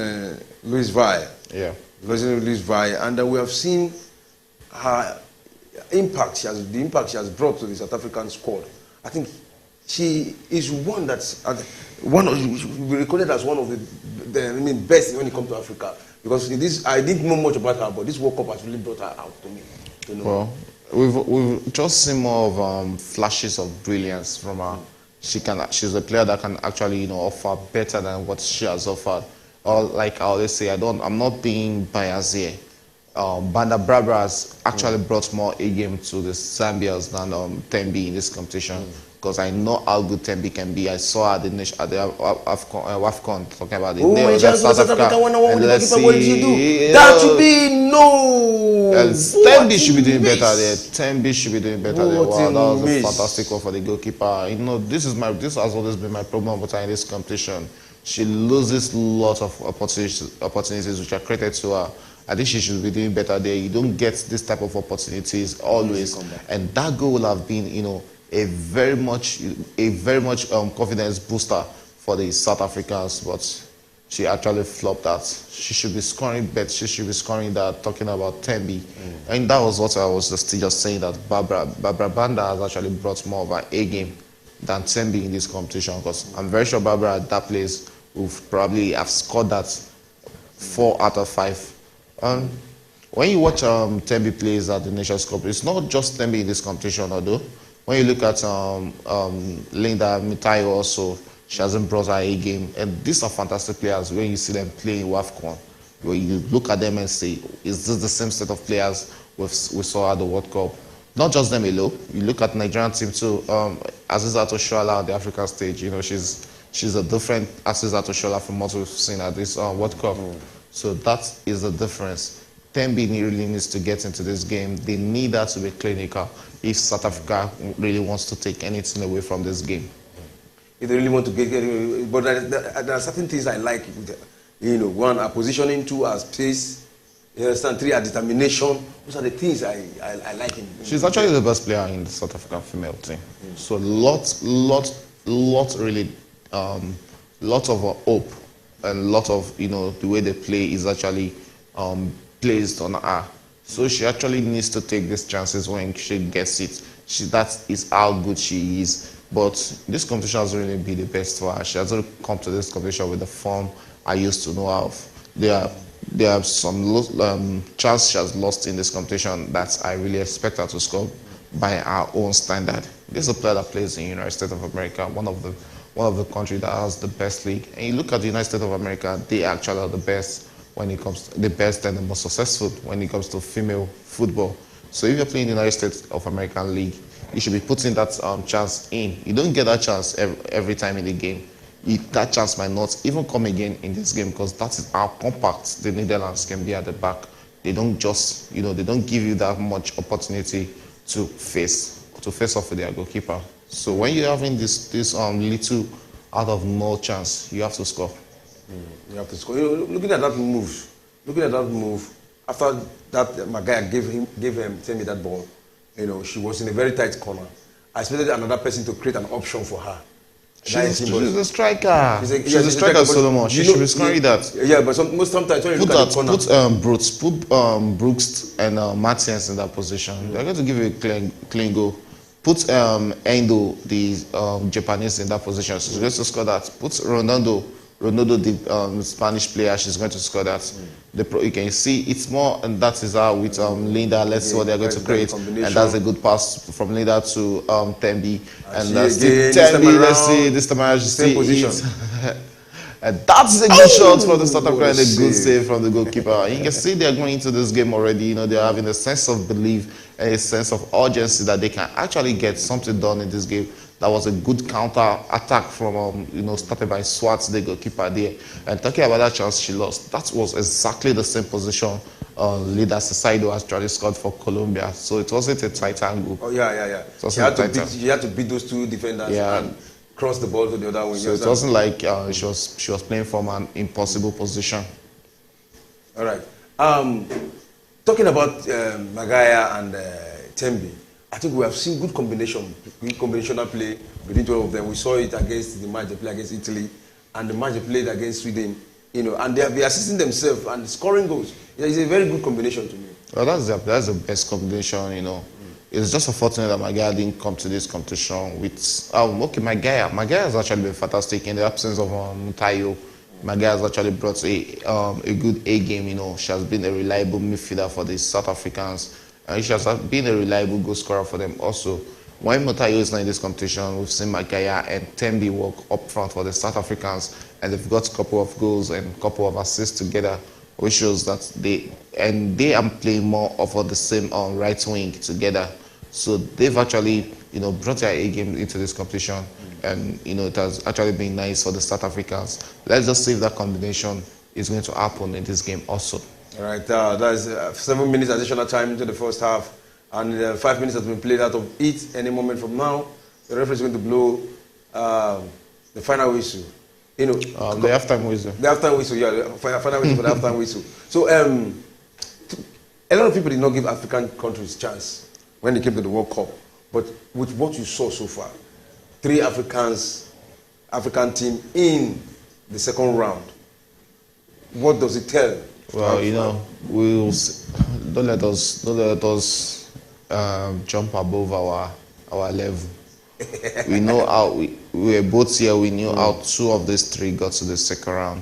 Louis Vile. Yeah. Racing Louis Vile. And we have seen her impact, the impact she has brought to the South African squad. I think she is one that's we recorded as one of the best when it comes to Africa. Because this, I didn't know much about her, but this World Cup has really brought her out to me. You know. Well, we've just seen more of flashes of brilliance from her. She's a player that can actually, you know, offer better than what she has offered. Or like I always say, I'm not being biased here. Banda Brabra has actually brought more A game to the Zambians than Tembi in this competition. Because I know how good Tembi can be. I saw her at the AFCON talking about it. South Africa what did you do? That should be no. Tembi should be doing better there. Tembi should be doing better there. Wow, that was a fantastic one for the goalkeeper. You know, this has always been my problem with her in this competition. She loses lots of opportunities which are created to her. I think she should be doing better there. You don't get this type of opportunities always, and that goal will have been, you know, a very much confidence booster for the South Africans, but she actually flopped that. She should be scoring better. She should be scoring that. Talking about Tembi, and that was what I was just saying, that Barbara Banda has actually brought more of an A game than Tembi in this competition, because I'm very sure Barbara at that place would probably have scored that 4 out of 5. When you watch Tembi plays at the Nations Cup, it's not just Tembi in this competition, although when you look at Linda Mitayo also, she hasn't brought her A game. And these are fantastic players when you see them play in WAFCON. Where you look at them and say, is this the same set of players we saw at the World Cup? Not just them alone. You look at the Nigerian team too. Aziza Toshola on the African stage, you know, she's a different Aziza Toshola from what we've seen at this World Cup. So that is the difference. Tembi really needs to get into this game. They need her to be clinical if South Africa really wants to take anything away from this game. If they really want to get but there are certain things I like. You know, one, our positioning; two, our pace. You understand? 3, our determination. Those are the things I like. She's actually the best player in the South African female team. So lots really, lot of hope and lot of, you know, the way they play is actually placed on her. So she actually needs to take these chances when she gets it. That is how good she is. But this competition has really been the best for her. She hasn't come to this competition with the form I used to know of. There are some chance she has lost in this competition that I really expect her to score by her own standard. This is a player that plays in the United States of America, one of the countries that has the best league. And you look at the United States of America, they actually are the best when it comes to the best and the most successful when it comes to female football. So if you're playing the United States of American League, you should be putting that chance in. You don't get that chance every time in the game. That chance might not even come again in this game, because that is how compact the Netherlands can be at the back. They don't just, you know, they don't give you that much opportunity to face off with their goalkeeper. So when you're having this little out of no chance, you have to score. You have to score. You know, looking at that move, after that Magaya gave him tell me that ball, you know, she was in a very tight corner. I expected another person to create an option for her. She's a striker. She's a striker, Solomon. She should be scoring that. Yeah, but sometimes when you look at the corner, put Brooks and Martins in that position. They're going to give you a clean goal. Put Endo, the Japanese, in that position. She's going to score that. Put Ronaldo, the Spanish player, she's going to score that. You can see it's more, and that is how with Linda. Let's see what they're going to create, and that's a good pass from Linda to Tembi, and that's Tembi. Let's see this time around. Same position. And that's a good shot from the South Africa and a good save from the goalkeeper. You can see they're going into this game already. You know, they're having a sense of belief and a sense of urgency that they can actually get something done in this game. That was a good counter attack from, started by Swartz, the goalkeeper there. And talking about that chance she lost, that was exactly the same position leader Saido actually scored for Colombia. So it wasn't a tight angle. Oh yeah. She had to beat those two defenders and cross the ball to the other wing. So it wasn't like she was playing from an impossible position. All right. Talking about Magaya and Tembi, I think we have seen good combinational play between two of them. We saw it against the match they played against Italy and the match they played against Sweden. And they have been assisting themselves and scoring goals. It's a very good combination to me. Well, that's the best combination. It's just unfortunate that Magaya didn't come to this competition with. Magaya has actually been fantastic in the absence of Mutayo. Magaya has actually brought a good A game. She has been a reliable midfielder for the South Africans. And she has been a reliable goal scorer for them also. When Mutayo is not in this competition, we've seen Magaya and Tembi work up front for the South Africans, and they've got a couple of goals and a couple of assists together, which shows that they are playing more of the same right wing together. So they've actually, brought their A game into this competition, and it has actually been nice for the South Africans. Let's just see if that combination is going to happen in this game also. All right, that's 7 minutes additional time into the first half, and 5 minutes has been played out of it. Any moment from now, the referee is going to blow the final whistle. The halftime whistle. The halftime whistle, yeah, the final whistle for the halftime whistle. So a lot of people did not give African countries chance when they came to the World Cup, but with what you saw so far, 3 African team in the second round, what does it tell? Well, don't let us jump above our level. We know how we were both here. We knew how 2 of these 3 got to the second round.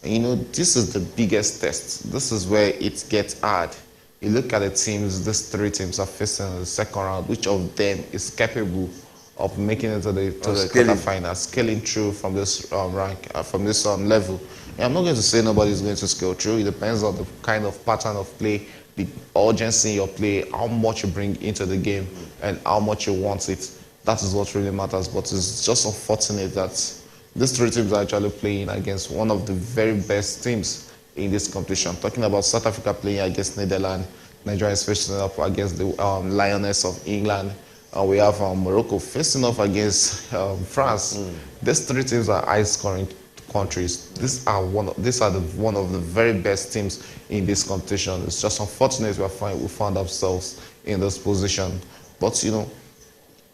And this is the biggest test. This is where it gets hard. You look at the teams. These 3 teams are facing in the second round. Which of them is capable of making it to the quarterfinals, scaling through from this from this level? I'm not going to say nobody is going to scale through. It depends on the kind of pattern of play, the urgency in your play, how much you bring into the game, and how much you want it. That is what really matters. But it's just unfortunate that these 3 teams are actually playing against one of the very best teams in this competition. Talking about South Africa playing against Netherlands, Nigeria is facing up against the Lioness of England. We have Morocco facing off against France. These 3 teams are high-scoring countries. These are one of the very best teams in this competition. It's just unfortunate we found ourselves in this position. But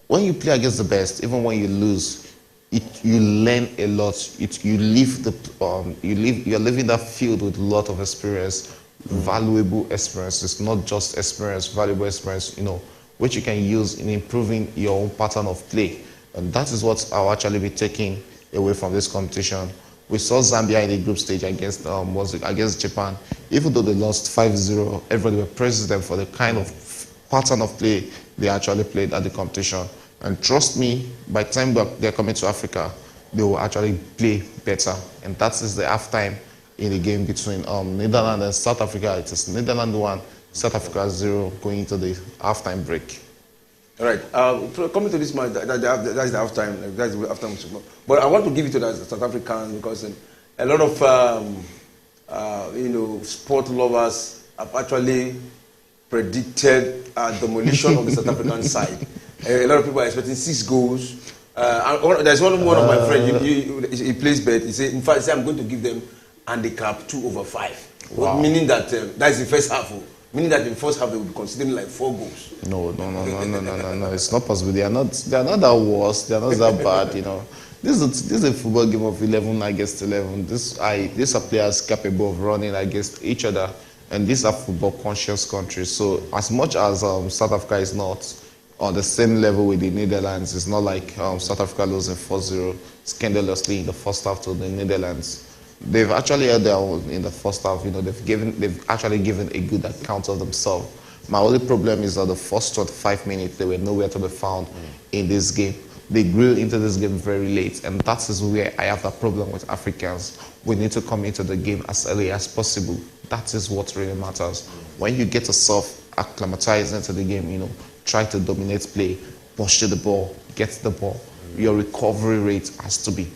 when you play against the best, even when you lose, you learn a lot. You're leaving that field with a lot of experience, valuable experience. It's not just experience, valuable experience. Which you can use in improving your own pattern of play, and that is what I'll actually be taking away from this competition. We saw Zambia in the group stage against Japan. Even though they lost 5-0, everybody were praising them for the kind of pattern of play they actually played at the competition. And trust me, by the time they're coming to Africa, they will actually play better. And that is the halftime in the game between Netherlands and South Africa. It is Netherlands 1, South Africa 0, going into the halftime break. All right. Coming to this match, that's the halftime. That's the halftime. But I want to give it to the South Africans because a lot of sport lovers have actually predicted demolition of the South African side. A lot of people are expecting 6 goals. There's one of my friends. He plays bet. He said, in fact, I'm going to give them handicap 2/5. Wow. Meaning that that's the first half. Meaning that in the first half they will be considering like 4 goals. No. It's not possible. They are not that worse. They are not that bad. This is a football game of 11 against 11. These are players capable of running against each other, and these are football conscious countries. So as much as South Africa is not on the same level with the Netherlands, it's not like South Africa losing 4-0 scandalously in the first half to the Netherlands. They've actually held their own in the first half. They've actually given a good account of themselves. My only problem is that the first 25 minutes, they were nowhere to be found in this game. They grew into this game very late, and that is where I have a problem with Africans. We need to come into the game as early as possible. That is what really matters. When you get yourself acclimatized into the game, try to dominate play, push to the ball, get the ball. Your recovery rate has to be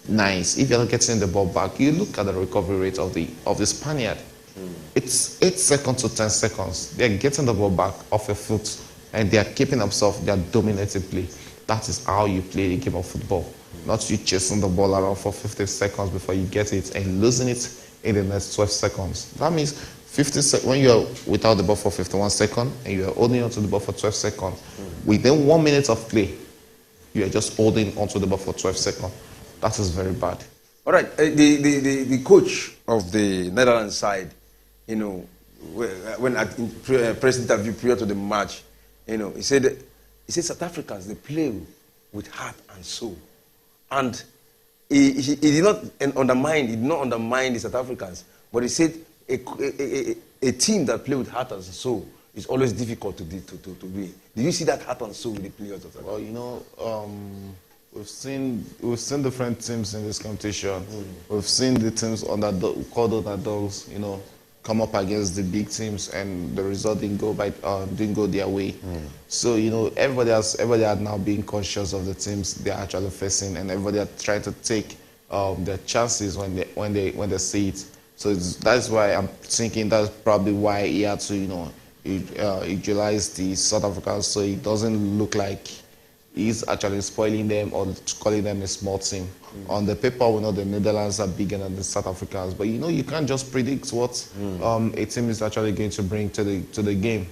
nice. If you're not getting the ball back, you look at the recovery rate of the Spaniard. It's 8 seconds to 10 seconds. They're getting the ball back off your foot and they're keeping themselves, they're dominating play. That is how you play the game of football. Not you chasing the ball around for 50 seconds before you get it and losing it in the next 12 seconds. That means when you're without the ball for 51 seconds and you're holding onto the ball for 12 seconds, within 1 minute of play, you are just holding onto the ball for 12 seconds. That is very bad. All right, the coach of the Netherlands side, you know, when at press interview prior to the match, you know, he said South Africans, they play with heart and soul, and he did not undermine the South Africans, but he said a team that play with heart and soul is always difficult to win. Do you see that heart and soul with the players of South Africa? Well, you know, we've seen different teams in this competition. We've seen the teams called underdogs, you know, come up against the big teams, and the result didn't go their way. So you know, everybody are now being conscious of the teams they are actually facing, and everybody are trying to take their chances when they see it. So that's why I'm thinking that's probably why he had to, you know, utilize the South Africans so it doesn't look like he's actually spoiling them or calling them a small team. On the paper, we know the Netherlands are bigger than the South Africans, but you know, you can't just predict what a team is actually going to bring to the game.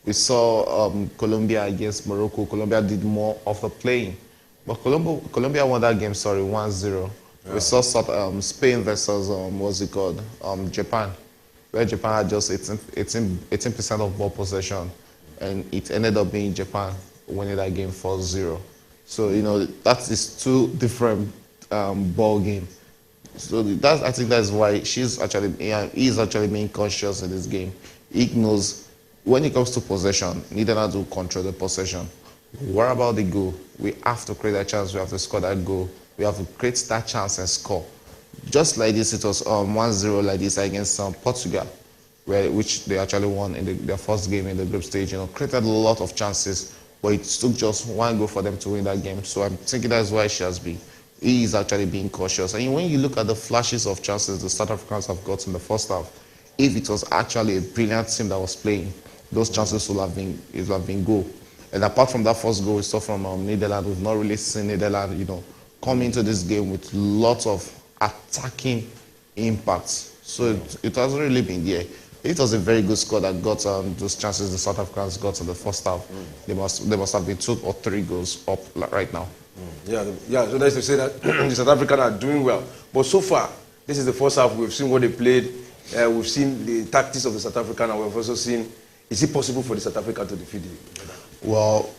We saw Colombia against Morocco. Colombia did more of the playing, but Colombia won that game, 1-0. Yeah. We saw Spain versus Japan, where Japan had just 18% of ball possession, and it ended up being Japan winning that game 4-0. So you know, that is two different ball game. So I think that's why he's actually being conscious in this game. He knows when it comes to possession, Netherlands will control the possession. What about the goal? We have to create a chance. We have to score that goal. We have to create that chance and score. Just like this, it was 1-0 like this against Portugal, which they actually won in their first game in the group stage. You know, created a lot of chances, but it took just one goal for them to win that game. So I'm thinking that's why he is actually being cautious. And when you look at the flashes of chances the South Africans have got in the first half, if it was actually a brilliant team that was playing, those chances would have been goal. And apart from that first goal we saw from Netherlands, we've not really seen Netherlands, you know, come into this game with lots of attacking impacts. So it hasn't really been there. It was a very good score that got those chances the South Africans got in the first half. They must have been 2 or 3 goals up right now. Yeah. So that's to say that the South Africans are doing well. But so far, this is the first half. We've seen what they played. We've seen the tactics of the South African, and we've also seen, is it possible for the South African to defeat the Netherlands? Well,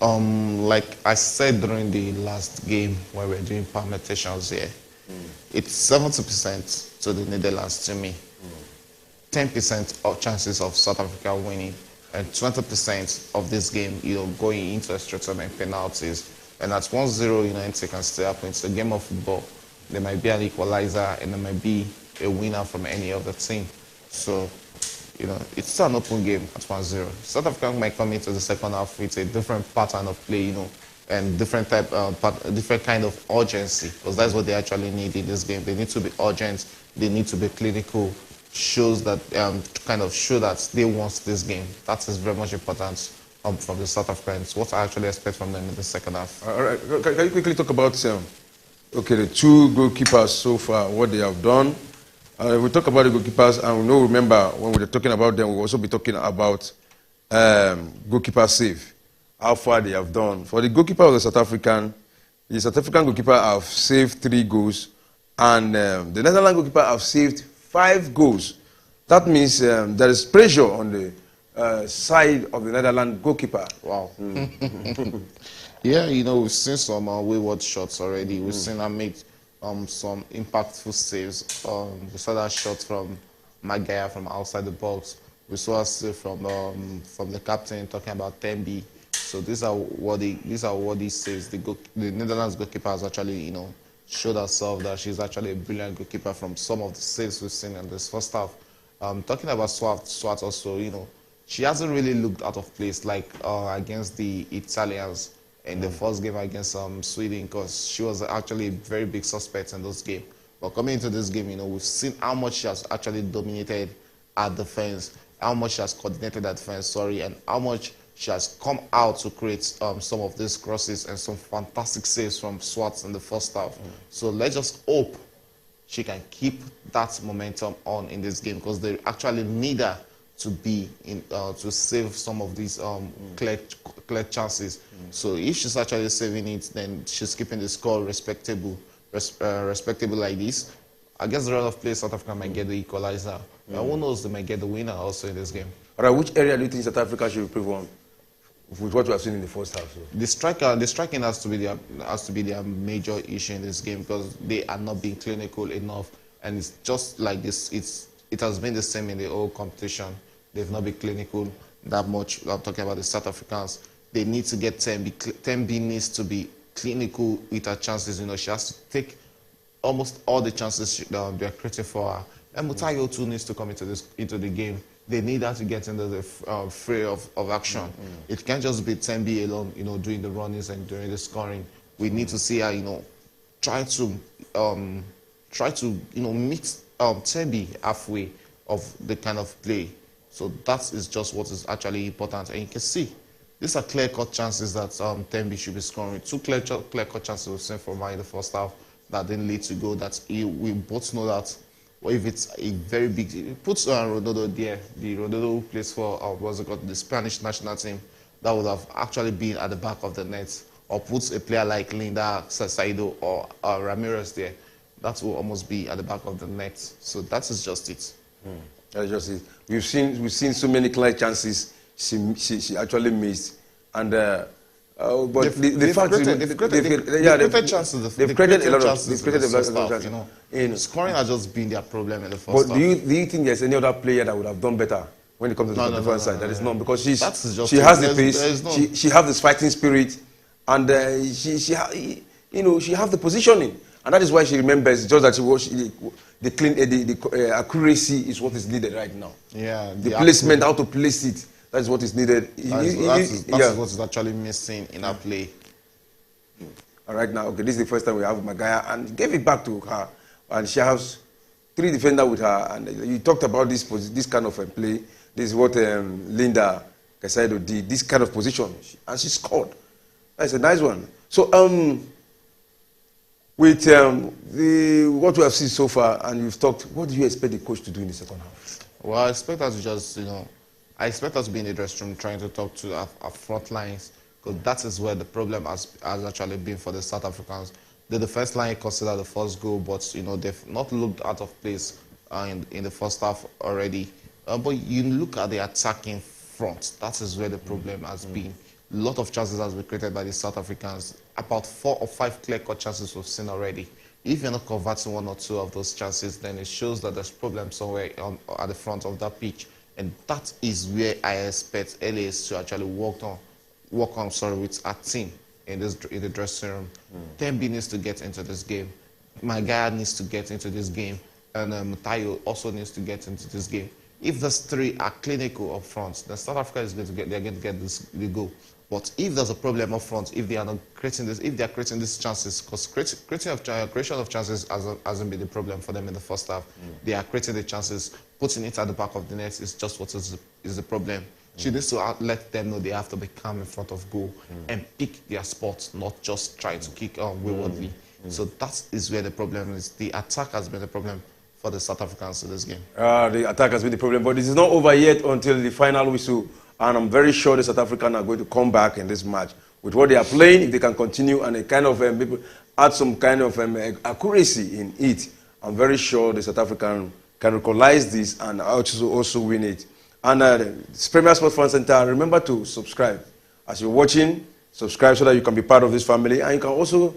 like I said during the last game where we were doing permutations here, it's 70% to the Netherlands to me. 10% of chances of South Africa winning, and 20% of this game, you know, going into extra time and penalties. And at 1-0, you know, anything can still happen. It's a game of football. There might be an equalizer, and there might be a winner from any other team. So, you know, it's still an open game at 1-0. South Africa might come into the second half with a different pattern of play, you know, and different kind of urgency, because that's what they actually need in this game. They need to be urgent. They need to be clinical. Shows that kind of show that they want this game. That is very much important from the South Africans. What I actually expect from them in the second half. All right, can you quickly talk about the 2 goalkeepers so far, what they have done? We talk about the goalkeepers, and we know, remember, when we're talking about them, we'll also be talking about goalkeeper save, how far they have done. For the goalkeeper of the South African goalkeeper have saved 3 goals, and the Netherlands goalkeeper have saved 5 goals. That means there is pressure on the side of the Netherlands goalkeeper. Wow. Yeah, you know, we've seen some wayward shots already. We've seen her make some impactful saves. We saw that shot from Maguire from outside the box. We saw a save from the captain talking about Tembi. So these are what he says. The Netherlands goalkeeper has actually, you know, showed herself that she's actually a brilliant goalkeeper from some of the saves we've seen in this first half. Talking about Swart also, you know, she hasn't really looked out of place like against the Italians in the first game against Sweden, because she was actually a very big suspect in those games. But coming into this game, you know, we've seen how much she has actually dominated at defense, how much she has coordinated that defense, sorry, and how much she has come out to create some of these crosses and some fantastic saves from Swartz in the first half. So let's just hope she can keep that momentum on in this game, because they actually need her to be in to save some of these clear chances. So if she's actually saving it, then she's keeping the score respectable like this. I guess the run of play South Africa might get the equalizer. Who knows, they might get the winner also in this game. All right, which area do you think South Africa should improve on with what we have seen in the first half? So? The striking has to be their major issue in this game, because they are not being clinical enough, and it's just like this. It has been the same in the whole competition. They've not been clinical that much. I'm talking about the South Africans. They need to get Tembi. Tembi needs to be clinical with her chances. You know, she has to take almost all the chances they're creating for her. And Mutayo too needs to come into the game. They need her to get into the fray of action. It can't just be Tembi alone, you know, doing the runnings and doing the scoring. We need to see her, you know, try to you know, meet Tembi halfway of the kind of play. So that is just what is actually important. And you can see these are clear-cut chances that Tembi should be scoring. Two clear-cut chances we've seen from her in the first half that didn't lead to goal. That we both know that. Or if it's a very big, it puts Ronaldo there, the Ronaldo who plays for what's it called, the Spanish national team, that would have actually been at the back of the net, or puts a player like Linda Saido or Ramirez there, that will almost be at the back of the net. So that is just it. That's just it. We've seen so many clear chances she actually missed, and but they've created chances. They've created a lot of chances. You know, scoring has just been their problem in the first half. But do you think there's any other player that would have done better when it comes to the defense side? That is none, because she has the pace, she has this fighting spirit, and she has the positioning, and that is why she remembers. Just that the accuracy is what is needed right now. Yeah, the placement, how to place it. That is what is needed. That is what is actually missing in our play. All right, now, okay, this is the first time we have Magaya, and gave it back to her, and she has 3 defenders with her, and you talked about this kind of play. This is what Linda Casado did, this kind of position, and she scored. That's a nice one. So, with what we have seen so far, and you've talked, what do you expect the coach to do in the second half? Well, I expect us to just, you know, I expect us to be in the dressing room trying to talk to our front lines, because that is where the problem has actually been for the South Africans. The defense line considered the first goal, but you know they've not looked out of place in the first half already. But you look at the attacking front, that is where the problem has been. A lot of chances has been created by the South Africans. About 4 or 5 clear-cut chances we've seen already. If you're not converting 1 or 2 of those chances, then it shows that there's problem somewhere at the front of that pitch. And that is where I expect LAS to actually work on with our team in the dressing room. Tembi needs to get into this game. Magaya needs to get into this game. And Mutayo also needs to get into this game. If those 3 are clinical up front, then South Africa is going to get the goal. But if there's a problem up front, if they are not creating this, if they are creating these chances, because creation of chances hasn't been the problem for them in the first half. They are creating the chances, putting it at the back of the net is just what is the problem. She needs to let them know they have to be calm in front of goal and pick their spots, not just try to kick waywardly. So that is where the problem is. The attack has been the problem for the South Africans in this game. The attack has been the problem, but it is not over yet until the final whistle. And I'm very sure the South Africans are going to come back in this match with what they are playing. If they can continue and kind of add some kind of accuracy in it, I'm very sure the South African can recognize this and also win it. And Premier Sports Fan Center, remember to subscribe. As you're watching, subscribe so that you can be part of this family. And you can also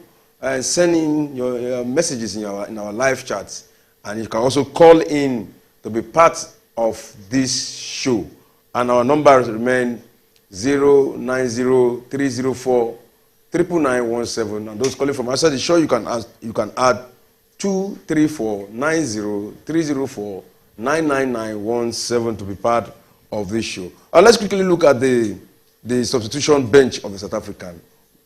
send in your messages in our live chats. And you can also call in to be part of this show. And our numbers remain 090-304-99917. And those calling from outside the show, you can add 234-90-304-99917 to be part of this show. Let's quickly look at the substitution bench of the South African.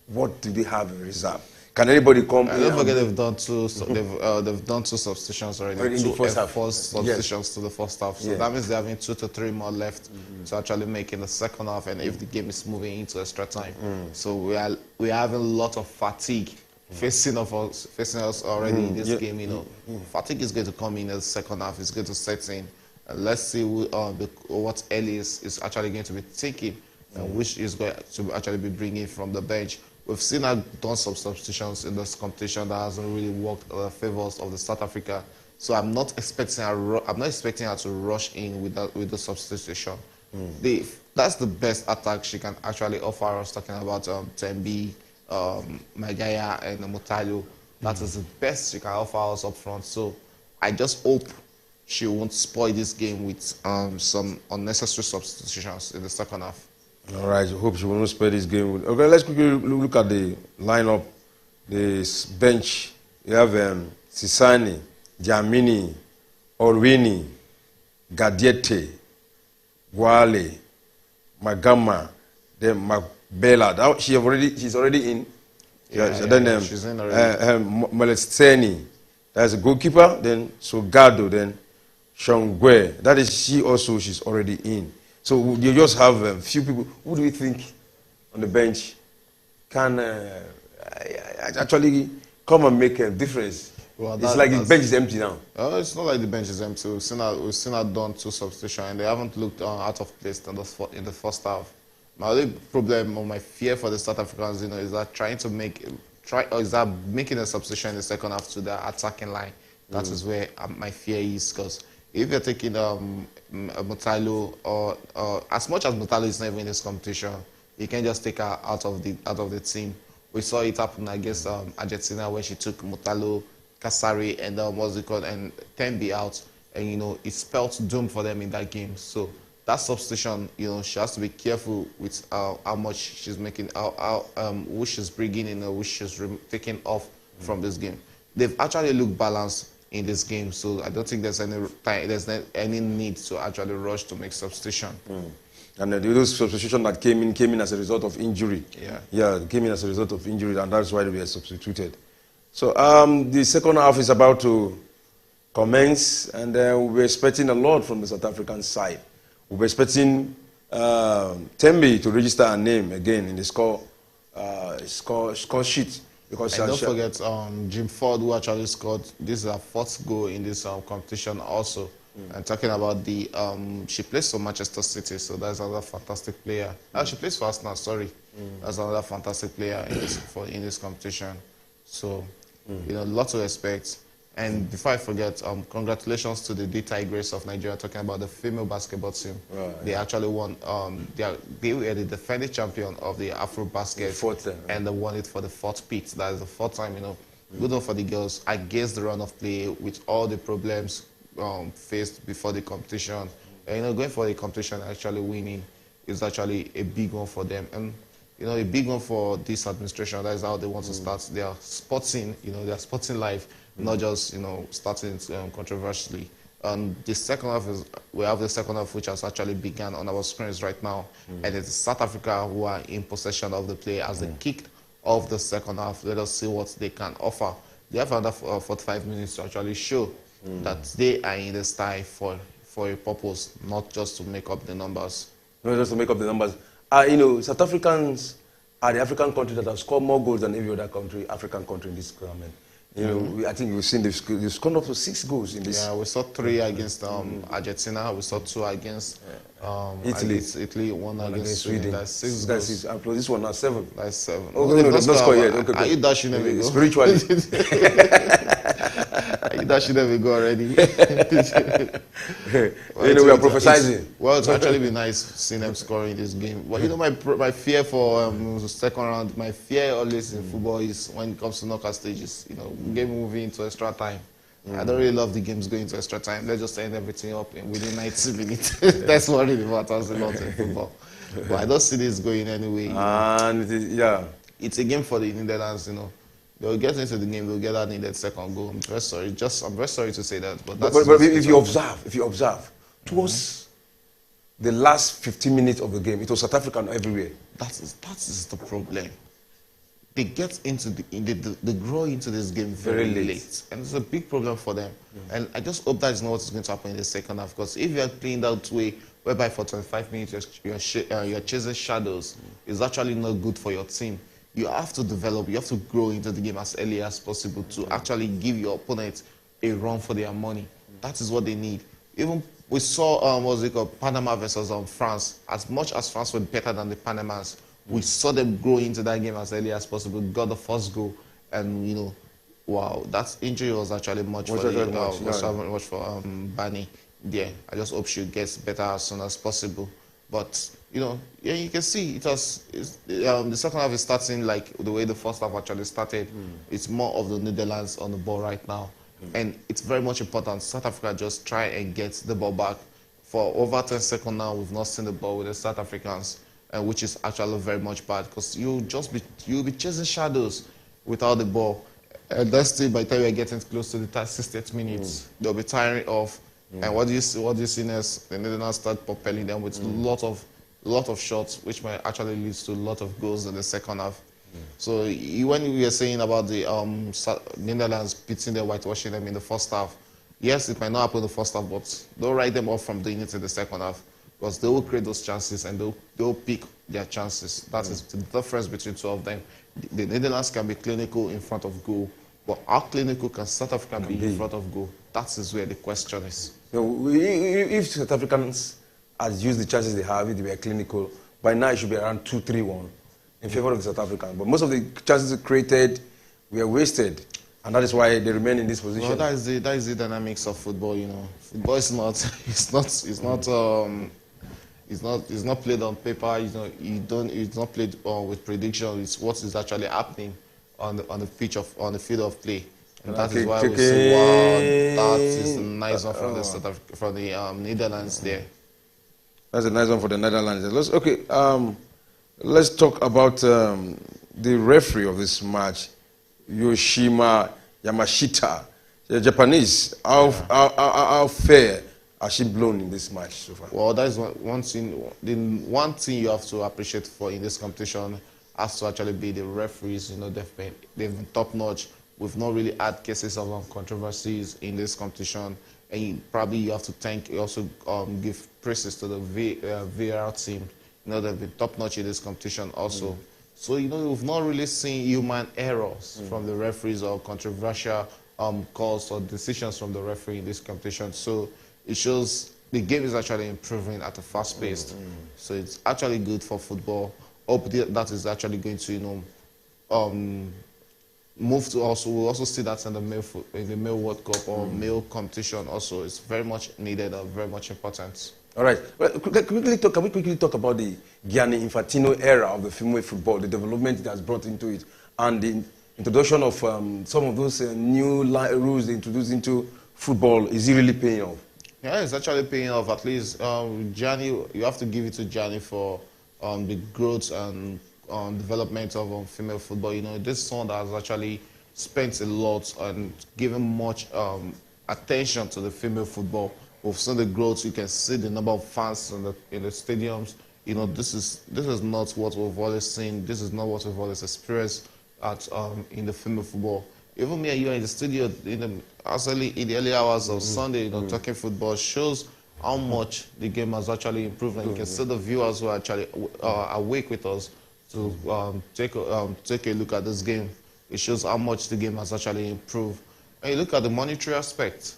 What do they have in reserve? Can anybody come in? Don't forget they've done two. They've done two substitutions already. In the first half. Substitutions to the first half. So that means they're having 2 to 3 more left to actually make in the second half, and if the game is moving into extra time. So we are having a lot of fatigue facing us already in this game. You know, fatigue is going to come in the second half. It's going to set in. Let's see what Ellis is actually going to be taking, and which is going to actually be bringing from the bench. We've seen her done some substitutions in this competition that hasn't really worked in the favors of the South Africa. So I'm not expecting her to rush in with the substitution. That's the best attack she can actually offer us. Talking about Tembi, Magaya, and Mutalu. That is the best she can offer us up front. So I just hope she won't spoil this game with some unnecessary substitutions in the second half. All right, I hope she will not spare this game. Okay, let's quickly look at the lineup. This bench, you have Sisani, Jamini, Orwini, Gadiete, Wale, Magama, then Mabela. She's already in. Then she's in already. Molesteni, that's a goalkeeper. Then Sogado, then Shongwe. That is she's already in. So you just have a few people. Who do you think on the bench can actually come and make a difference? Well, it's like the bench is empty now. It's not like the bench is empty. We've seen her done 2 substitutions, and they haven't looked out of place in the first half. My only problem or my fear for the South Africans, is that making a substitution in the second half to the attacking line. That is where my fear is, because if you're taking Mutalo, or as much as Mutalo is not even in this competition, you can just take her out of the team. We saw it happen against Argentina when she took Mutalo, Kasari, and and Tembi out, and it spelled doom for them in that game. So that substitution, she has to be careful with how much she's making, who she's bringing in, or who she's taking off from this game. They've actually looked balanced in this game, so I don't think there's any need to actually rush to make substitution. And those substitutions that came in as a result of injury. Came in as a result of injury, and that's why they were substituted. So the second half is about to commence, and we're expecting a lot from the South African side. We're expecting Tembi to register her name again in the score sheet. Because and don't forget Jim Ford, who actually scored. This is her 4th goal in this competition also. And talking about she plays for Manchester City, so that's another fantastic player. She plays for Arsenal, sorry. That's another fantastic player in this competition. So, lots of respect. And before I forget, congratulations to the D Tigers of Nigeria, talking about the female basketball team. Right. They actually won. They were the defending champion of the Afro Basket, and they won it for the 4th peat. That is the 4th time. Good on for the girls. Against the run of play, with all the problems faced before the competition, and going for the competition, actually winning is actually a big one for them. And a big one for this administration. That is how they want to start their sporting, their sporting life. Not just, starting controversially. The second half we have the second half, which has actually begun on our screens right now. And it's South Africa who are in possession of the play as they kicked off the second half. Let us see what they can offer. They have another 45 minutes to actually show that they are in the style for a purpose, not just to make up the numbers. Not just to make up the numbers. South Africans are the African country that has scored more goals than every other African country in this tournament. I think we've seen they've scored up to 6 goals in this. Yeah, we saw 3 against Argentina. We saw 2 against Italy. 1 against Sweden. That's 6 goals. And plus this one now 7. That's 7. Oh, no, they've not scored yet. Okay, are you dashing them a go? Spiritually. Are you dashing them a go already? We are prophesizing. Well, it's actually be nice seeing them scoring this game. But my fear for the second round, my fear always in football is when it comes to knockout stages. Game moving into extra time. I don't really love the games going to extra time. Let's just end everything up within 90 minutes. That's what really matters a lot in football. But I don't see this going anyway. And it's a game for the Netherlands. They'll get into the game. They'll get that needed second goal. I'm very sorry. I'm very sorry to say that. But if you observe, towards the last 15 minutes of the game, it was South African everywhere. That is the problem. they get into they grow into this game very late. And it's a big problem for them. And I just hope that is not what is going to happen in the second half. Because if you are playing that way, whereby for 25 minutes you're chasing shadows, it's actually not good for your team. You have to develop, you have to grow into the game as early as possible to actually give your opponent a run for their money. That is what they need. Even we saw what was it called, Panama versus France. As much as France were better than the Panamans, we saw them grow into that game as early as possible. Got the first goal, and wow, that injury was actually much for Bani. Yeah, I just hope she gets better as soon as possible. But yeah, you can see it was the second half is starting like the way the first half actually started. It's more of the Netherlands on the ball right now, and it's very much important. South Africa just try and get the ball back. For over 10 seconds now, we've not seen the ball with the South Africans. Which is actually very much bad because you'll be chasing shadows without the ball. And that's still by the time you're getting close to the 68th minutes, they'll be tiring off. And what do you see next? The Netherlands start propelling them with a lot of shots, which might actually lead to a lot of goals in the second half. So when we were saying about the Netherlands beating them, whitewashing them in the first half, yes, it might not happen in the first half, but don't write them off from doing it in the second half. Because they will create those chances and they'll pick their chances. That is the difference between two of them. The Netherlands can be clinical in front of goal, but how clinical can South Africa be in front of goal? That is where the question is. If South Africans had used the chances they have, if they were clinical, by now it should be around 2-3-1 in favor of the South African. But most of the chances created were wasted. And that is why they remain in this position. Well, that is the dynamics of football. Football is it's not played on paper. It's not played with prediction. It's what is actually happening on the field of play. And that is why we say, wow, that is a nice one from the Netherlands there. That's a nice one for the Netherlands. Let's talk about the referee of this match, Yoshima Yamashita, the Japanese. How fair has she blown in this match so far? Well, that is one thing. The one thing you have to appreciate in this competition has to actually be the referees. They've been top notch. We've not really had cases of controversies in this competition, and you have to also give praises to the VAR team. They've been top notch in this competition also. So, we've not really seen human errors from the referees or controversial calls or decisions from the referee in this competition. So, it shows the game is actually improving at a fast pace. So, it's actually good for football. Hope that is actually going to, move to also, we'll also see that in the male World Cup or male competition also. It's very much needed and very much important. All right. Well, can we quickly talk about the Gianni Infantino era of the female football, the development it has brought into it, and the introduction of some of those new rules they introduced into football? Is it really paying off? Yeah, it's actually paying off. At least Gianni, you have to give it to Gianni for the growth and development of female football. This is someone that has actually spent a lot and given much attention to the female football. We've seen the growth. You can see the number of fans in the stadiums. This is not what we've always seen. This is not what we've always experienced in the female football. Even me and you are in the studio in the early hours of Sunday, talking football shows how much the game has actually improved. And you can see the viewers who are actually awake with us to take a look at this game. It shows how much the game has actually improved. And you look at the monetary aspect.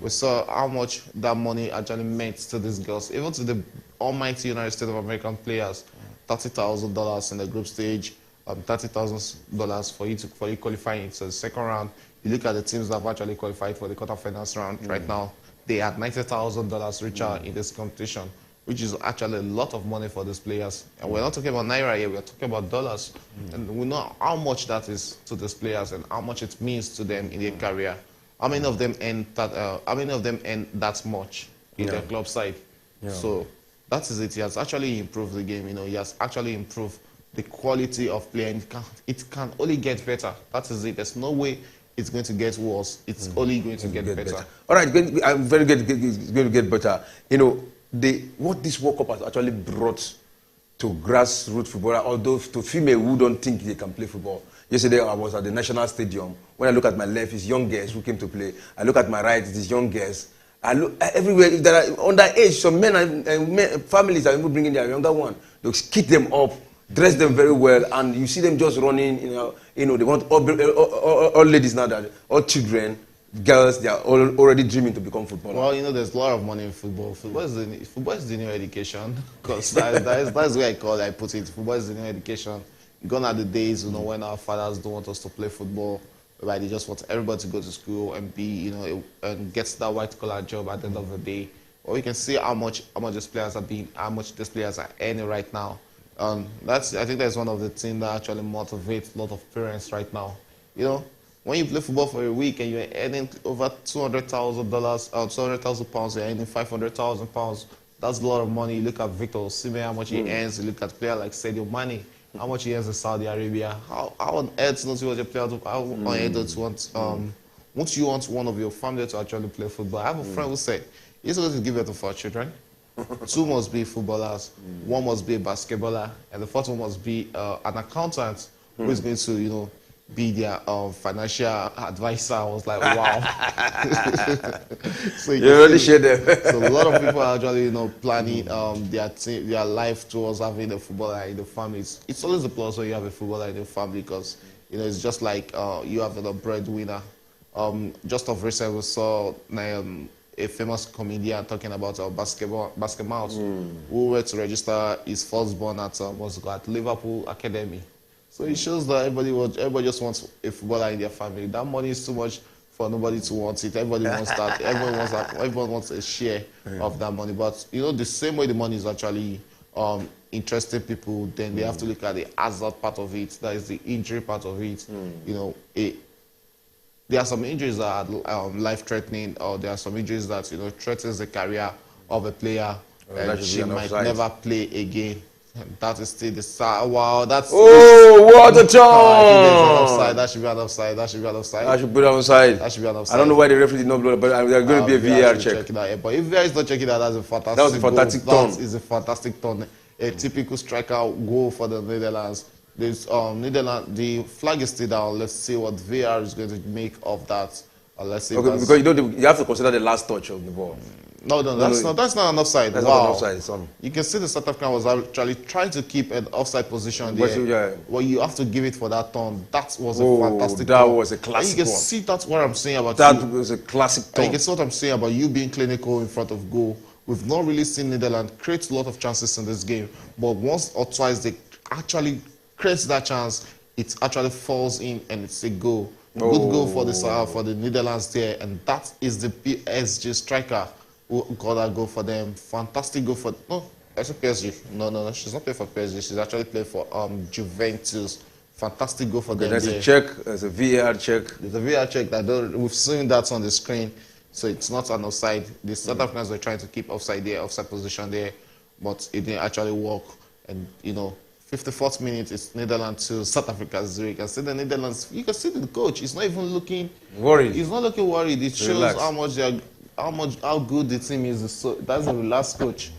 We saw how much that money actually meant to these girls, even to the almighty United States of American players. $30,000 in the group stage, $30,000 for you qualifying into the second round. You look at the teams that have actually qualified for the quarterfinals round right now. They had $90,000 richer in this competition, which is actually a lot of money for these players. And we're not talking about naira here; we're talking about dollars. And we know how much that is to these players and how much it means to them in their career. How many of them earn that much in their club side? So that is it. He has actually improved the game. He has actually improved the quality of play, and it can only get better. That is it. There's no way it's going to get worse. It's only going to get better. All right, I'm very good. It's going to get better. What this World Cup has actually brought to grassroots footballer, although to female who don't think they can play football. Yesterday I was at the National Stadium. When I look at my left, it's young girls who came to play. I look at my right, it is young girls. I look everywhere. If there are underage, some men and families are even bringing their younger one. They kick them up, dress them very well, and you see them just running. They want all ladies now, that all children, girls, they are all already dreaming to become footballers. Well, there's a lot of money in football. Football is the new education, because that's the way I put it. Football is the new education. Gone are the days, when our fathers don't want us to play football, whereby they just want everybody to go to school and be, and get that white collar job at the end of the day. Or we can see how much these players are being, how much these players are earning right now. I think that's one of the things that actually motivates a lot of parents right now. When you play football for a week and you're earning over $200,000, £200,000, you're earning £500,000. That's a lot of money. You look at Victor Osimhen, how much he earns. You look at players like Sadio Mane, how much he earns in Saudi Arabia. How on earth don't you want your player to? How on earth don't you want? Won't you want one of your family to actually play football? I have a friend who said he's going to give birth to 4 children. 2 must be footballers, 1 must be a basketballer, and the 4th one must be an accountant who is going to, be their financial advisor. I was like, wow. So you already shared them. So a lot of people are actually, planning their life towards having a footballer in the family. It's always a plus when you have a footballer in the family, because it's just like you have a breadwinner. Just of recent, we saw a famous comedian talking about basketball who went to register his firstborn at Liverpool Academy. So it shows that everybody just wants a footballer in their family. That money is too much for nobody to want it. Everybody wants that. Everyone wants a share of that money. But the same way the money is actually interesting people, then they have to look at the hazard part of it. That is the injury part of it. There are some injuries that are life-threatening, or there are some injuries that threatens the career of a player, and she might never play again. That is still the side. Wow, that's. Oh, what a chance! I think that should be an offside. That should be an offside. I should put it on side. That should be an offside. I don't know why the referee did not blow it, but there's going to be a VAR check. But if VAR is not checking that, that's a fantastic. That was a fantastic turn. That is a fantastic turn. A typical striker goal for the Netherlands. The flag is still down. Let's see what VAR is going to make of that. Let's see. Okay, because you have to consider the last touch of the ball. No, that's not an offside. That's wow. not an offside. Son. You can see the South African was actually trying to keep an offside position there. Well, you have to give it for that turn. That was a fantastic turn. That was a classic and you can see that's what I'm saying about that. That was a classic turn. You can see what I'm saying about you being clinical in front of goal. We've not really seen Netherlands create a lot of chances in this game, but once or twice they actually create that chance, it actually falls in and it's a goal. Good goal for the Netherlands there, and that is the PSG striker who got that goal for them. Fantastic goal for it's a PSG. No, she's not playing for PSG. She's actually playing for Juventus. Fantastic goal for them. There's a check. There's a VAR check. There's a VAR check we've seen that on the screen, so it's not an offside. The South Africans were trying to keep offside position there, but it didn't actually work. And 54th minute, it's Netherlands 2, South Africa 0. You can see the Netherlands. You can see the coach. He's not even looking worried. He's not looking worried. It shows how good the team is. So that's the last coach.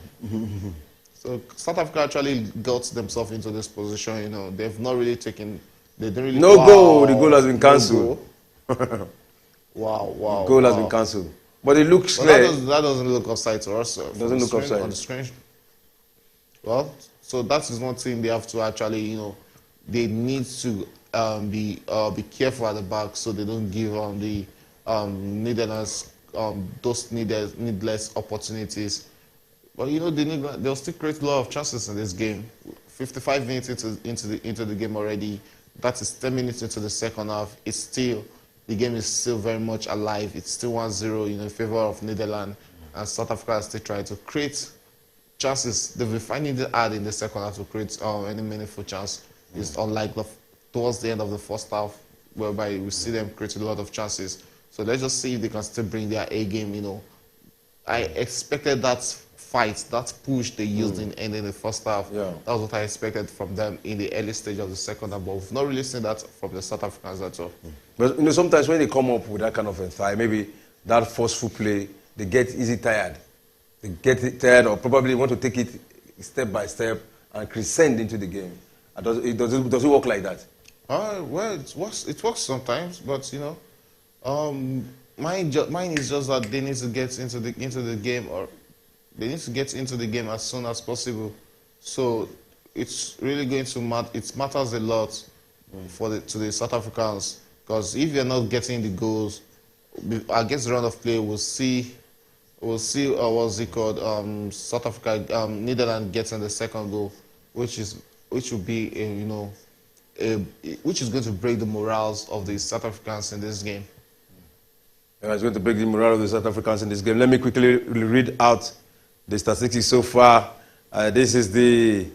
So South Africa actually got themselves into this position. They've not really taken. They didn't really. Goal. The goal has been cancelled. Wow. The goal has been cancelled. But it looks clear. That doesn't look offside to us. Doesn't look offside on the screen. Well, so that is one thing they have to actually. They need to be careful at the back so they don't give the Netherlands those needless opportunities. But they'll still create a lot of chances in this game. 55 minutes into the game already. That is 10 minutes into the second half. The game is still very much alive. It's still 1-0 in favor of Netherlands, and South Africa is still trying to create chances. They'll be finding it hard in the second half to create any meaningful chance. It's unlike towards the end of the first half, whereby we see them creating a lot of chances. So let's just see if they can still bring their A game. I expected that fight, that push they used in ending the first half. Yeah. That was what I expected from them in the early stage of the second half, but we've not really seen that from the South Africans at all. But sometimes when they come up with that kind of a thigh, maybe that forceful play, they get easy tired. They get tired, or probably want to take it step by step, and crescent into the game. Does it work like that? Well, it works sometimes, but mine is just that they need to get into the game, or they need to get into the game as soon as possible. So it's really going to matter. It matters a lot to the South Africans, because if you're not getting the goals against the round of play, we'll see what's it called, South Africa, Netherlands getting the second goal, which will be which is going to break the morals of the South Africans in this game. Yeah, it's going to break the morale of the South Africans in this game. Let me quickly read out the statistics so far. This is the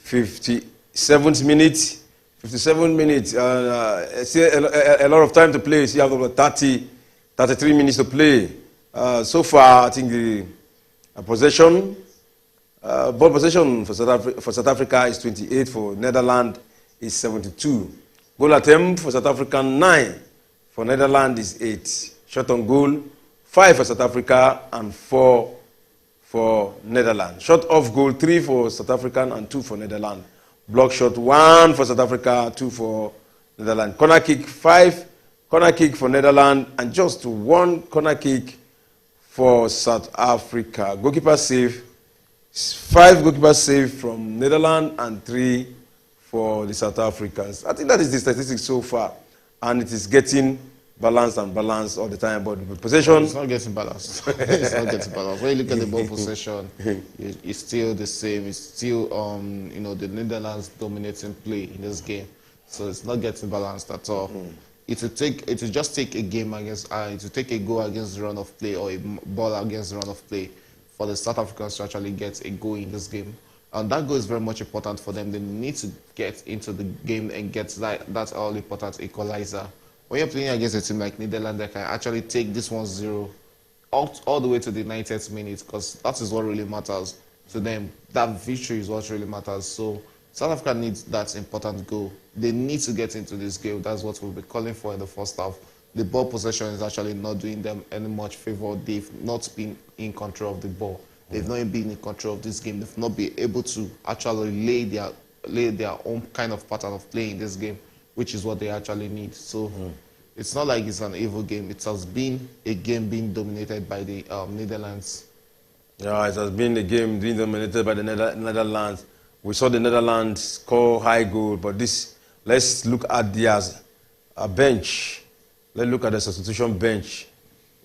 57th minute. 57 minutes. Still a lot of time to play. So you have about 33 minutes to play. So far, I think the possession, ball possession for South Africa is 28. For Netherlands is 72. Goal attempt for South Africa 9. For Netherlands is 8. Shot on goal 5 for South Africa and 4 for Netherlands. Shot off goal 3 for South African and 2 for Netherlands. Block shot 1 for South Africa, 2 for Netherlands. Corner kick 5. Corner kick for Netherlands and just 1 corner kick for South Africa. Goalkeeper save, 5 goalkeeper save from Netherlands and 3 for the South Africans. I think that is the statistics so far, and it is getting balanced all the time. But the possession, it's not getting balanced. It's not getting balanced. When you look at the ball possession, it's still the same. It's still the Netherlands dominating play in this game. So it's not getting balanced at all. It will just take a game against, it will take a goal against the run of play, or a ball against the run of play, for the South Africans to actually get a goal in this game. And that goal is very much important for them. They need to get into the game and get that all important equalizer. When you're playing against a team like Netherlands, they can actually take this 1-0 all the way to the 90th minute, because that is what really matters to them. That victory is what really matters. So South Africa needs that important goal. They need to get into this game. That's what we'll be calling for in the first half. The ball possession is actually not doing them any much favor. They've not been in control of the ball. They've not been in control of this game. They've not been able to actually lay their own kind of pattern of play in this game, which is what they actually need. So it's not like it's an evil game. It has been a game being dominated by the Netherlands. Yeah, it has been a game being dominated by the Netherlands. We saw the Netherlands score high goal, but let's look at their bench. Let's look at the substitution bench.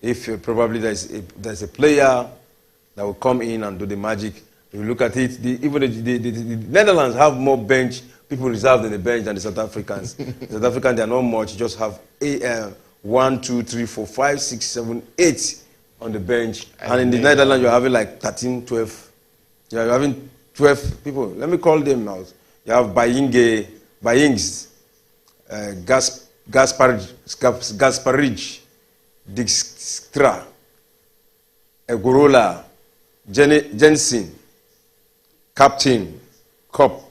If probably there's a player that will come in and do the magic. If you look at it, even the Netherlands have more bench people reserved in the bench than the South Africans. The South Africans, they are not much, just have 1, 2, 3, 4, 5, 6, 7, 8 on the bench. And in the Netherlands, you're having like 13, 12. You're having 12 people. Let me call them out. You have Bayings, Gasparij, Dijkstra, Egorola, Jensen, Captain, Kop,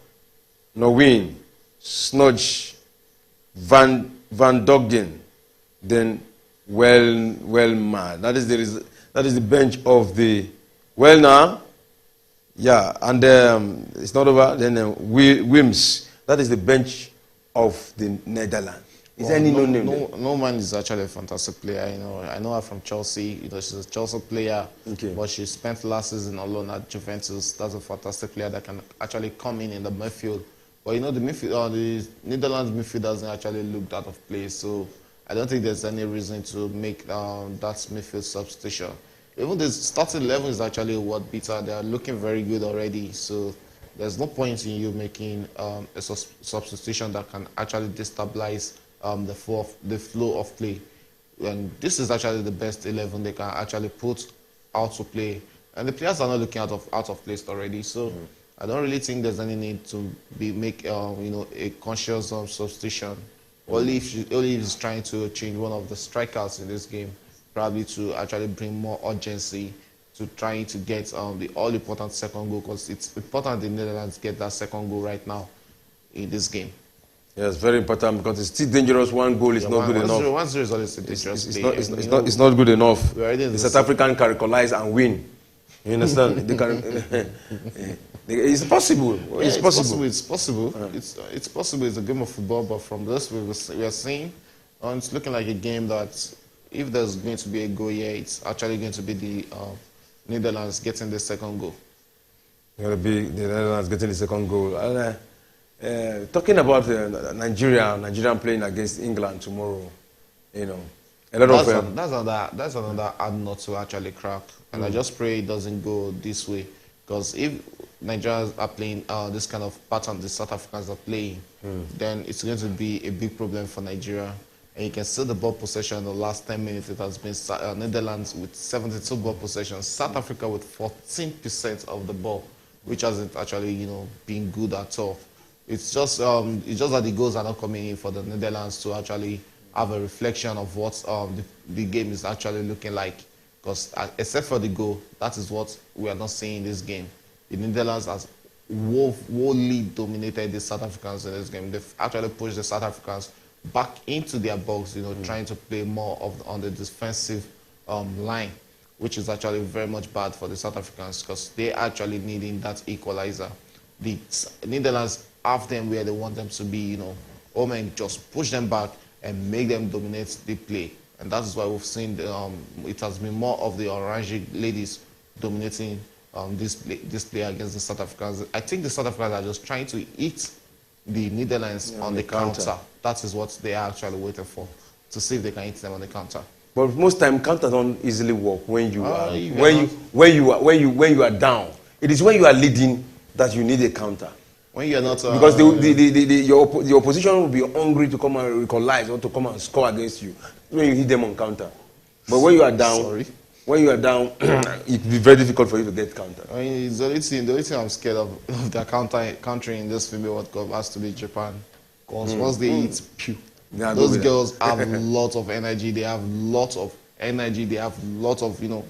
Norwin, Snodge, Van Dogden, then Wellma. That is the bench of the Wellna. Yeah, and it's not over. Then Wims. That is the bench of the Netherlands. Is there any name? No man is actually a fantastic player. I know her from Chelsea. She's a Chelsea player, but she spent last season alone at Juventus. That's a fantastic player that can actually come in the midfield. But the midfield, the Netherlands midfield doesn't actually look out of place. So I don't think there's any reason to make that midfield substitution. Even the starting 11 is actually a word beater. They are looking very good already. So there's no point in you making a substitution that can actually destabilize the flow of play. And this is actually the best 11 they can actually put out to play. And the players are not looking out of place already. So I don't really think there's any need to make a conscious substitution. Only if he's trying to change one of the strikers in this game, probably to actually bring more urgency to trying to get the all-important second goal, because it's important the Netherlands get that second goal right now in this game. Yes, very important, because it's still dangerous. One goal is not good enough. 1-0 is always a dangerous play. It's not good enough. The South African can equalize and win. You understand? They can, it's possible. Yeah, It's possible. It's possible. It's possible. It's a game of football, but from this we are seeing, it's looking like a game that if there's going to be a goal here, it's actually going to be the Netherlands getting the second goal. It's going to be the Netherlands getting the second goal. And, talking about Nigeria playing against England tomorrow, you know, a lot that's another hard nut to actually crack, and I just pray it doesn't go this way, because if Nigerians are playing this kind of pattern the South Africans are playing, then it's going to be a big problem for Nigeria. And you can see the ball possession in the last 10 minutes. It has been Netherlands with 72 ball possession, South Africa with 14% of the ball, which hasn't actually, you know, been good at all. It's just that the goals are not coming in for the Netherlands to actually have a reflection of what the game is actually looking like. Because except for the goal, that is what we are not seeing in this game. The Netherlands has wholly dominated the South Africans in this game. They've actually pushed the South Africans back into their box, you know, trying to play more on the defensive line, which is actually very much bad for the South Africans, because they're actually needing that equalizer. The Netherlands have them where they want them to be, you know. Omen just push them back and make them dominate the play. And that is why we've seen it has been more of the orange ladies dominating this play against the South Africans. I think the South Africans are just trying to eat the Netherlands on the counter. That is what they are actually waiting for, to see if they can hit them on the counter. But most time counters don't easily work when you are down. It is when you are leading that you need a counter. When you are not because your opposition will be hungry to come and equalize or to come and score against you when you hit them on counter. But when you are down, it will be very difficult for you to get counter. I mean, the only thing I'm scared of their country in this FIBA World Cup has to be Japan. Because once they eat, those girls have a lot of energy. They have lots of energy. They have lots of, you know,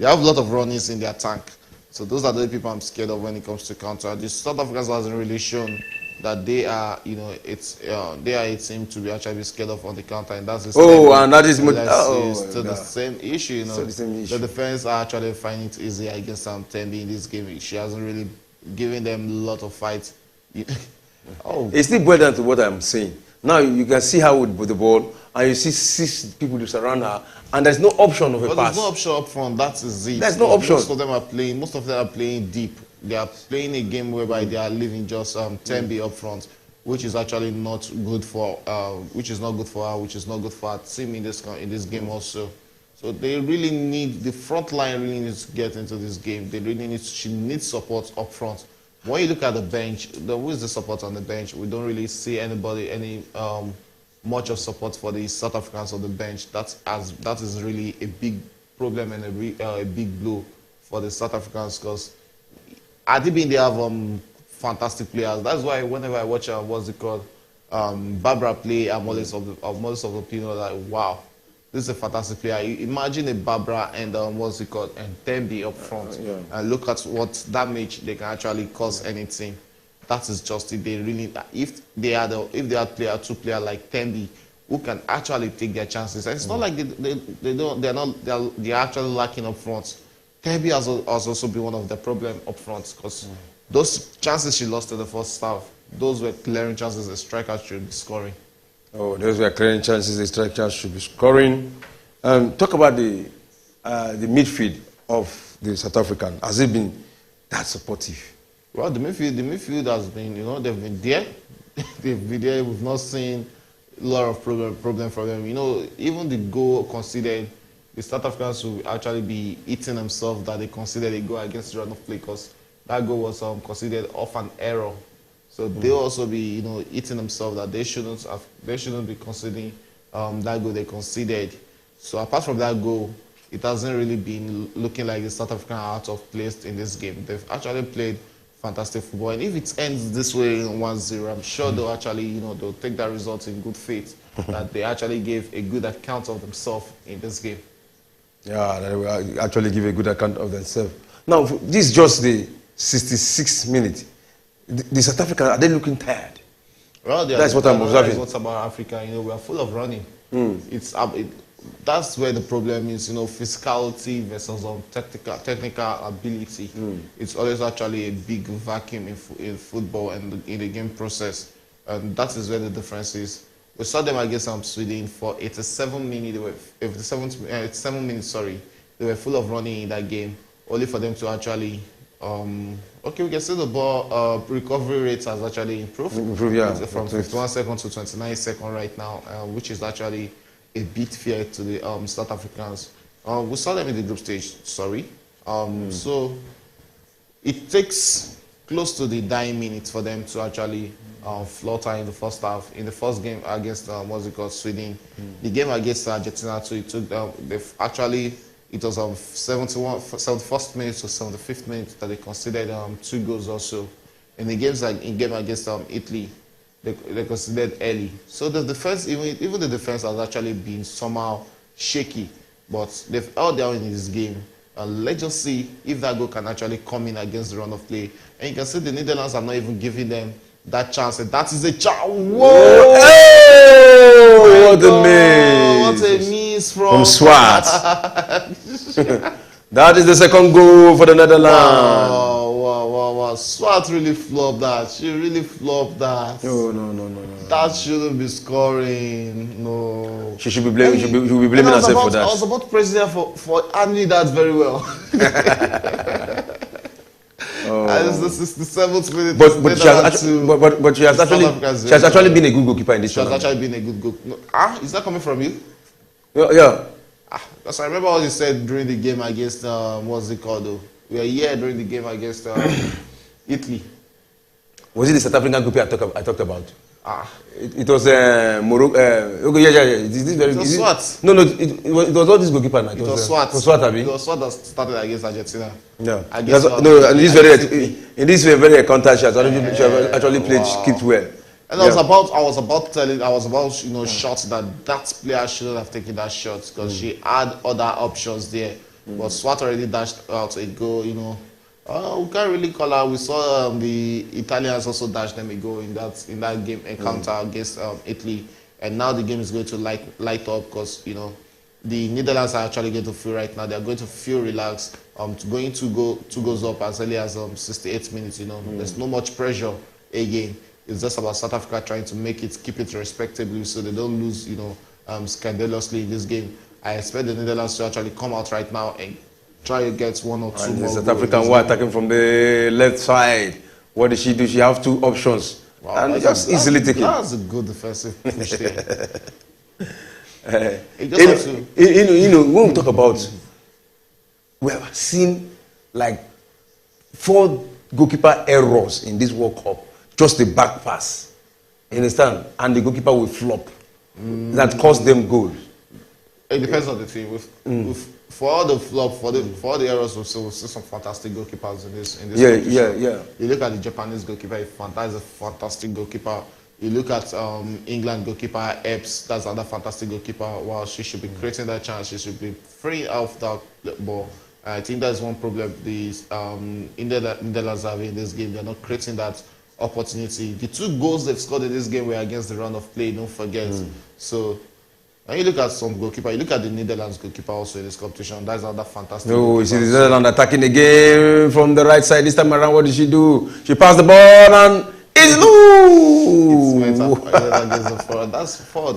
they have a lot of runnings in their tank. So those are the people I'm scared of when it comes to counter. The South Africans hasn't really shown that they are, you know, they are a team to be actually scared of on the counter, and that's the same. And that is still the same issue. You know, so the defense are actually finding it easier against Tembi in this game. She hasn't really given them a lot of fights. It's still better to what I'm saying. Now you can see how with the ball, and you see 6 people to surround her, and there's no option of a pass. There's no option up front. That is it. There's no option. Most of them are playing deep. They are playing a game whereby they are leaving just Tembi up front, which is actually not good for which is not good for her, which is not good for her team in this game also. So they really need, the front line really needs to get into this game. She needs support up front. When you look at the bench, who is the support on the bench? We don't really see any much of support for the South Africans on the bench. That is really a big problem and a big blow for the South Africans, because at the beginning they have fantastic players. That's why whenever I watch Barbara play, I'm always of the opinion that, wow, this is a fantastic player. Imagine a Barbara and and Tembi up front, and look at what damage they can actually cause any team. That is just it. They really, if they are two players like Tembi who can actually take their chances. And it's not like they're actually lacking up front. Tembi has also been one of the problem up front, because those chances she lost in the first half, those were clearing chances the striker should be scoring. Oh, those were clearing chances the striker should be scoring. Talk about the midfield of the South African. Has it been that supportive? Well, the midfield has been, you know, they've been there. They've been there. We've not seen a lot of problem for them. You know, even the goal conceded, the South Africans will actually be eating themselves that they considered a goal against the run of play, because that goal was considered off an error. So they'll also be, you know, eating themselves that they shouldn't be considering that goal they conceded. So apart from that goal, it hasn't really been looking like the South African are out of place in this game. They've actually played fantastic football, and if it ends this way in 1-0, I'm sure they'll actually, you know, they'll take that result in good faith that they actually gave a good account of themselves in this game. Yeah, they will actually give a good account of themselves. Now, this is just the 66th minute. The South Africans, are they looking tired? Well, that's what I'm observing. That's what's about Africa. You know, we are full of running. that's where the problem is. You know, physicality versus technical ability. It's always actually a big vacuum in football and in the game process, and that is where the difference is. We saw them against Sweden for 87 minutes. They were 87 minutes. Sorry, they were full of running in that game, only for them to actually. Okay, we can see the ball recovery rate has actually improved. Yeah. From 51 seconds to 29 seconds right now, which is actually a bit fair to the South Africans. We saw them in the group stage. Sorry. So it takes close to the dying minutes for them to actually flutter in the first half. In the first game against what's it called, Sweden, the game against Argentina too, it took they've actually. It was 71st minute to 75th minute that they considered 2 goals also. In the games game against Italy, they considered early. So the defense, even the defense has actually been somehow shaky, but they've held down in this game. Let's just see if that goal can actually come in against the run of play. And you can see the Netherlands are not even giving them that chance. And that is a chance. Whoa! Hey! What a miss! What a miss from Swart. That is the second goal for the Netherlands. Wow. Swart really flopped that. She really flopped that. No. That shouldn't be scoring. No. She should be blaming. She should be blaming herself for that. I was about praising her for handling that very well. And it's the 67th minute. But she has actually been a good goalkeeper in this tournament. She has actually been a good goalkeeper. Is that coming from you? Yeah. Because I remember what you said during the game against what's it called though? We were here during the game against Italy. Was it the South African goalkeeper I talked about? It was Morocco. Okay, yeah. It was Swart. No, it was not this goalkeeper. It was Swart. It was Swart, It was Swart that started against Argentina. Yeah. In this very counter, she has actually played skipped well. And I was about shots that player shouldn't have taken that shot because she had other options there. But Swart already dashed out a goal. We can't really call her. We saw the Italians also dash them a goal in that game encounter against Italy, and now the game is going to light up because the Netherlands are actually going to feel right now. They are going to feel relaxed. Going to two goals up as early as 68 minutes. There's no much pressure again. It's just about South Africa trying to keep it respectably, so they don't lose scandalously in this game. I expect the Netherlands to actually come out right now and try to get 1 or 2 more. South African were attacking from the left side. What did she do? She have 2 options. Wow, and just easily taken. That's a good defensive push there. When we talk about, we have seen like 4 goalkeeper errors in this World Cup. Just the back pass. You understand? And the goalkeeper will flop. That cost them goals. It depends on the team. For all the flop, for all the errors, we'll see some fantastic goalkeepers in this competition. Yeah. You look at the Japanese goalkeeper, that's a fantastic goalkeeper. You look at England goalkeeper Epps, that's another fantastic goalkeeper. While she should be creating that chance, she should be free off that ball. I think that's one problem the Netherlands have in this game. They're not creating that opportunity. The 2 goals they've scored in this game were against the run of play, don't forget. So when you look at some goalkeeper, you look at the Netherlands goalkeeper also in this competition, that's another fantastic you see the Netherlands attacking the game from the right side. This time around, what did she do? She passed the ball and it's loose! That's Ford.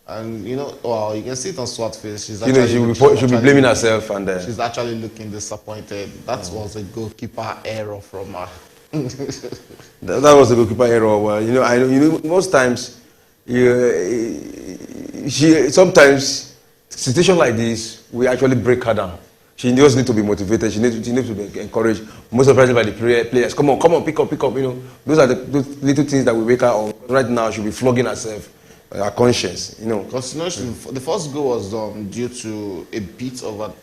And you can see it on Swart's face. She'll be blaming herself, and she's actually looking disappointed. That was a goalkeeper error from her. That was a goalkeeper error. Well, most times, sometimes situation like this, we actually break her down. She just needs to be motivated. She needs to be encouraged. Most of by the players. Come on, pick up. Those are those little things that we wake her up. Right now, she'll be flogging herself, her conscience. Because the first goal was due to a bit of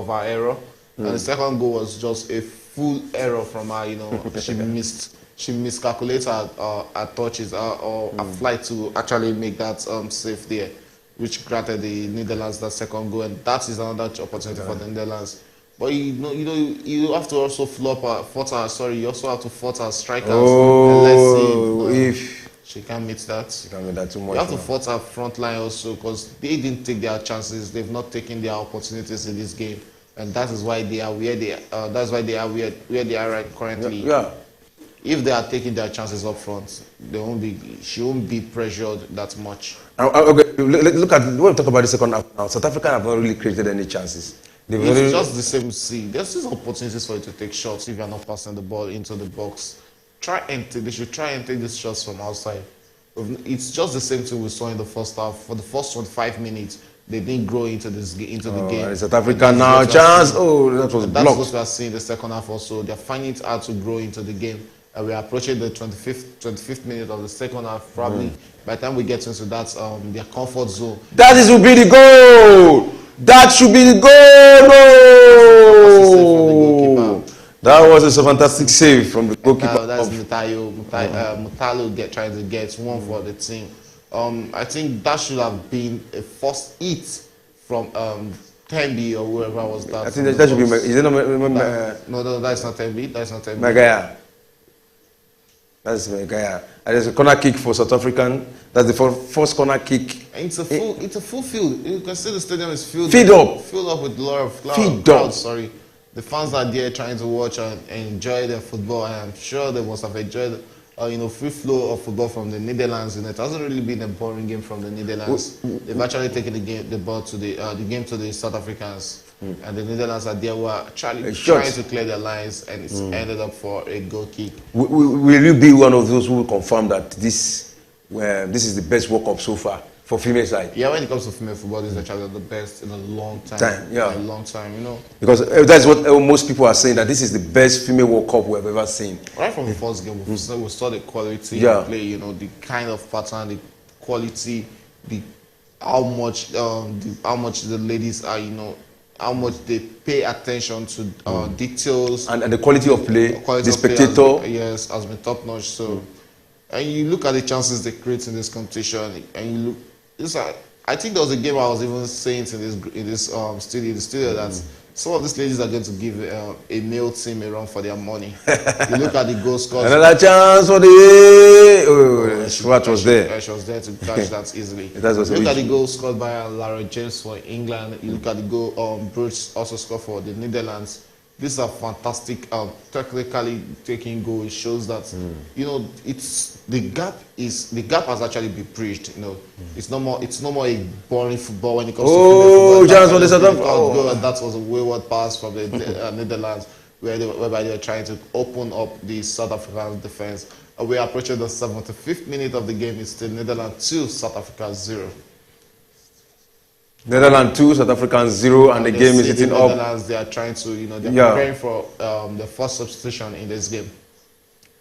her error, and the second goal was just a full error from her. She miscalculated her touches or a flight to actually make that save there, which granted the Netherlands that second goal, and that is another opportunity for the Netherlands. But you have to also you also have to fault our strikers. Oh, if She can't meet that. She can't meet that too much. You have to fault our front line also because they didn't take their chances. They've not taken their opportunities in this game, and that is why they are where they. That's why they are where they are right currently. Yeah. If they are taking their chances up front, they won't be. She won't be pressured that much. Okay, look at when we talk about the second half now. South Africa have not really created any chances. It's just the same. See, there's still opportunities for you to take shots if you are not passing the ball into the box. They should try and take these shots from outside. It's just the same thing we saw in the first half. For the first 25 minutes, they didn't grow into the game. South Africa now chance. Oh, that was blocked. That's what we are seeing in the second half also. They're finding it hard to grow into the game. And we are approaching the 25th minute of the second half. Probably by the time we get into that, their comfort zone. That will be the goal. That should be the goal. No. That was a fantastic save from the goalkeeper. That's Mutalo trying to get one for the team. I think that should have been a first hit from Tembi or whoever was that. I think that should be. Is it not? No, that's not Tembi. That's not Tembi. Magaya. That's Magaya. And there's a corner kick for South African. That's the first corner kick. It's a full field. You can see the stadium is filled. Filled up. Filled up with a lot of crowd. Sorry. The fans are there trying to watch and enjoy their football, and I'm sure they must have enjoyed, free flow of football from the Netherlands. It hasn't really been a boring game from the Netherlands. They've actually taken the game to the South Africans, and the Netherlands are there who are trying to clear their lines, and it's ended up for a goal kick. Will you be one of those who will confirm that this is the best World Cup so far for female side? Yeah, when it comes to female football, this is actually the best in a long time. In a long time, Because that's what most people are saying, that this is the best female World Cup we've ever seen. Right from the first game, we saw the quality of play, the kind of pattern, the quality, how much the ladies are, how much they pay attention to details. And the quality of play, the spectator. Has been top notch. So, and you look at the chances they create in this competition, and you look. I think there was a game I was even saying in this studio that some of these ladies are going to give a male team a run for their money. You look at the goal scores. Another chance for the. What was there? She was there to catch that easily. You look at the goal scored by Lara James for England. You look at the goal Bruce also scored for the Netherlands. These are fantastic, technically taking goal. It shows that it's the gap has actually been bridged. It's no more a boring football when it comes to football. That was a wayward pass from the Netherlands, whereby they were trying to open up the South African defense. We are approaching the 75th minute of the game. It's still Netherlands 2, South Africa 0. Netherlands 2, South Africa 0, and the game is hitting up. Netherlands, they are trying to, they're preparing for the first substitution in this game.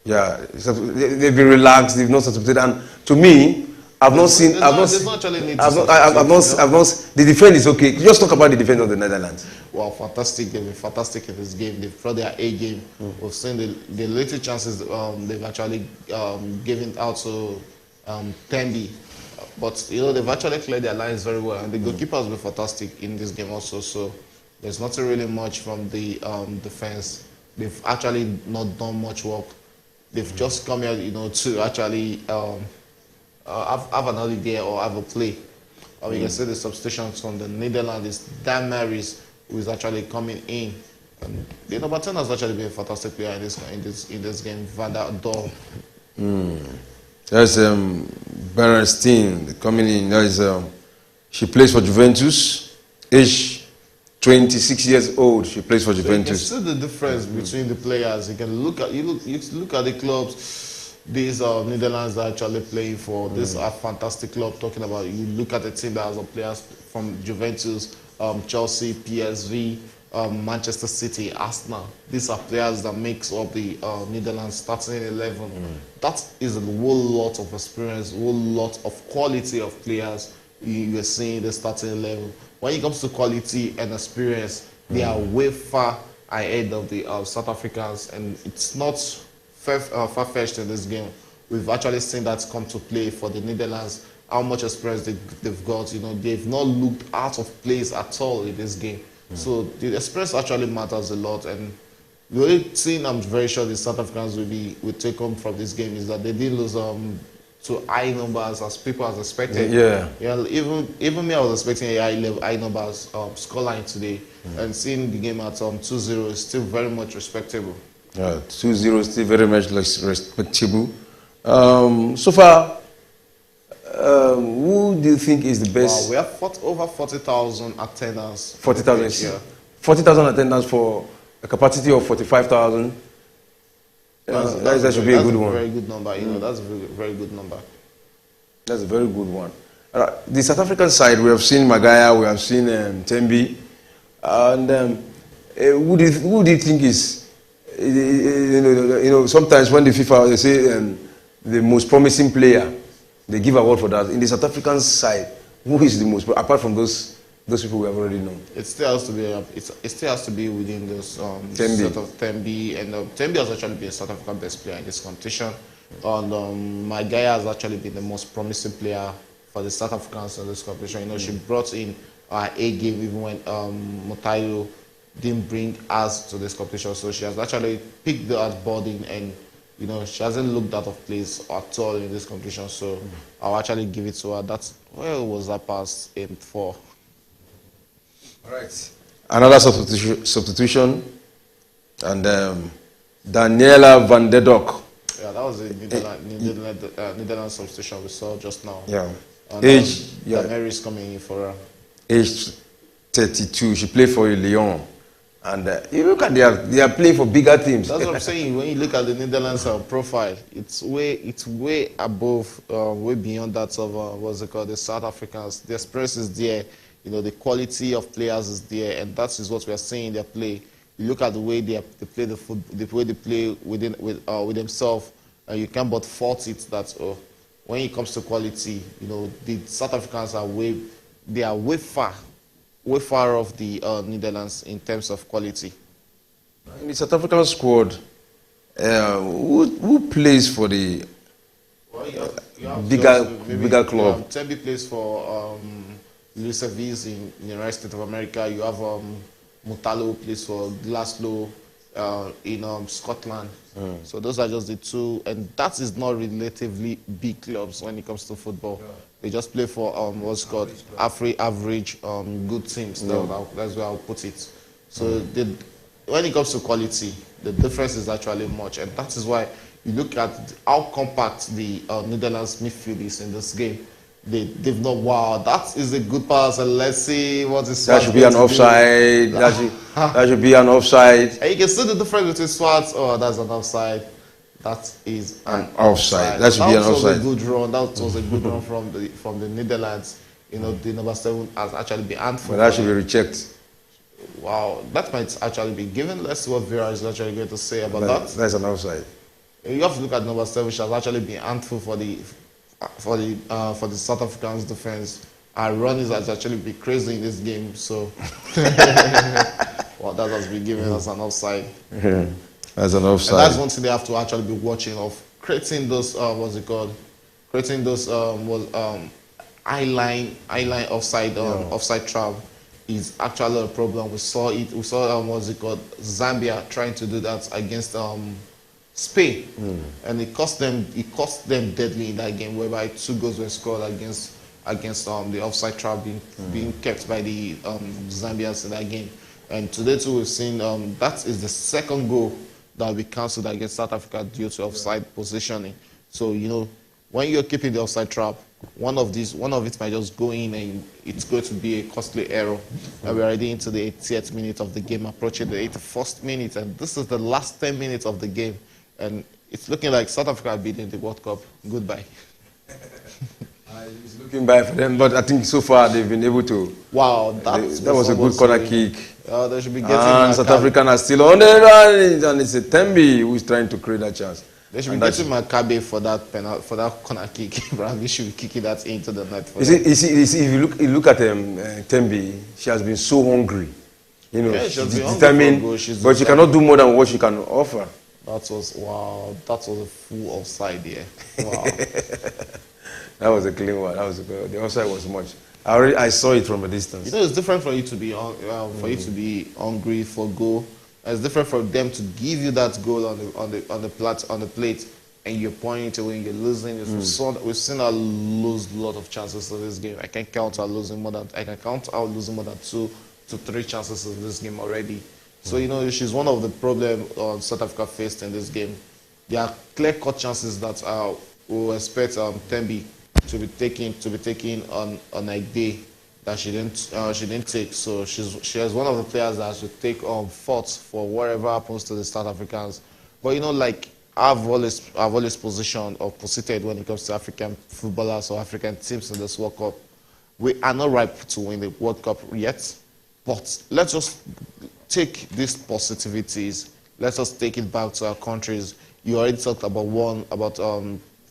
Yeah, they've been relaxed. They've not substituted, and to me, I've not seen. The defense is okay. Just talk about the defense of the Netherlands. Well, fantastic. They've been fantastic in this game. They've brought their A game. We've seen the little chances they've actually given out to Tembi. But they've actually cleared their lines very well, and the goalkeeper has been fantastic in this game also. So there's not really much from the defense. They've actually not done much work. They've just come here, to actually have an holiday or have a play. You can see the substitutions from the Netherlands is Dan Maris, who is actually coming in. And the number 10 has actually been a fantastic player in this game, Van der Dorp. There's Berenstein coming in. There's she plays for Juventus, age 26 years old. She plays for Juventus. You can see the difference between the players. You can look at the clubs these Netherlands are actually playing for. These are fantastic clubs. Talking about, you look at the team that has players from Juventus, Chelsea, PSV, Manchester City, Arsenal. These are players that makes up the Netherlands starting 11. That is a whole lot of experience, a whole lot of quality of players you are seeing the starting 11. When it comes to quality and experience, they are way far ahead of the South Africans, and it's not far-fetched in this game. We've actually seen that come to play for the Netherlands, how much experience they've got. They've not looked out of place at all in this game. So the experience actually matters a lot, and the only thing I'm very sure the South Africans will take home from this game is that they did lose to high numbers as people as expected. Yeah. Yeah, even me, I was expecting a high numbers scoreline today, and seeing the game at 2-0 is still very much respectable. 2-0 still very much respectable. So far, who do you think is the best? Wow, we have over 40,000 attendance. 40,000. Yeah. 40,000 attendance for a capacity of 45,000. That should be a good one. Very good number. You know, that's a very good number. That's a very good one. The South African side, we have seen Magaya, we have seen Tembi, and who do you think is? Sometimes when the FIFA they say the most promising player, they give award for that. In the South African side, who is the most? Apart from those people we have already known, it still has to be. It still has to be within those Tembi. sort of Tembi, and Tembi has actually been a South African best player in this competition. And my guy has actually been the most promising player for the South Africans in this competition. You know, she brought in our A game even when Motayo didn't bring us to this competition. So she has actually picked the boarding, and you know, she hasn't looked out of place at all in this competition. So I'll actually give it to her. That's where was that pass aimed for? All right. Another substitution, and Daniela van der Dok. Yeah, that was a Netherlands substitution we saw just now. Yeah. And, Age, yeah. Mary is coming in for her. Age 32. She played for Lyon. And you look at they are playing for bigger teams. That's what I'm saying. When you look at the Netherlands profile, it's way above, way beyond that of what's it called, the South Africans. The experience is there. You know, the quality of players is there, and that is what we are seeing in their play. You look at the way they play the football, the way they play with themselves, and you can't but fault it that when it comes to quality, you know, the South Africans are way far off the Netherlands in terms of quality. In the South African squad, who plays for the bigger club? Tembi plays for Louis Service in the United States of America. You have Mutalo plays for Glasgow in Scotland. So those are just the two, and that is not relatively big clubs when it comes to football. Yeah. They just play for what's called average good teams. That's where I'll put it. So when it comes to quality, the difference is actually much, and that is why you look at how compact the Netherlands midfield is in this game. They've not. Wow, that is a good pass. And let's see what is. That should be an offside. That should be an offside. And you can see the difference between Swart. Oh, that's an offside. That is an offside. That should be an offside. That was a good run. That was a good run from the Netherlands. You know, the number 7 has actually been handful. But that should be rechecked. Wow, that might actually be given. Let's see what Vera is actually going to say about that. That's an offside. You have to look at number 7, which has actually been handful for the South Africans defense. Our run is actually be crazy in this game, so well, that has been given as an offside. As an offside. And that's one thing they have to actually be watching of, creating those creating those eye-line offside offside trap is actually a problem. We saw Zambia trying to do that against Spain, and it cost them deadly in that game, whereby 2 goals were scored against the offside trap being kept by the Zambians in that game. And today too we've seen that is the second goal that will be cancelled against South Africa due to offside positioning. So you know, when you're keeping the offside trap, one of it might just go in, and it's going to be a costly error. And we're already into the 80th minute of the game, approaching the 81st minute, and this is the last 10 minutes of the game. And it's looking like South Africa are beating the World Cup. Goodbye. It's looking bad for them, but I think so far they've been able to. Wow, that was a good corner kick. They should be getting. And South African are still on the run, and it's a Tembi who is trying to create that chance. They should be getting Maccabi for that corner kick. Bradley should be kicking that into the net. You see, if you look at Tembi, she has been so hungry. You know, yeah, she's determined, but she cannot do more than what she can offer. That was a full offside there. Wow. That was a clean one. The offside was much. I saw it from a distance. You know, it's different for you to be you to be hungry for goal. It's different for them to give you that goal on the plate, and you're pointing away and you're losing. We've seen her lose a lot of chances in this game. I can count her losing more than 2 to 3 chances in this game already. So you know she's one of the problems South Africa faced in this game. There are clear-cut chances that we expect Tembi to be taking on a day that she didn't take. So she is one of the players that should take fault for whatever happens to the South Africans. But you know, like I've always posited when it comes to African footballers or African teams in this World Cup. We are not ripe to win the World Cup yet, but let's just take these positivities. Let's just take it back to our countries. You already talked about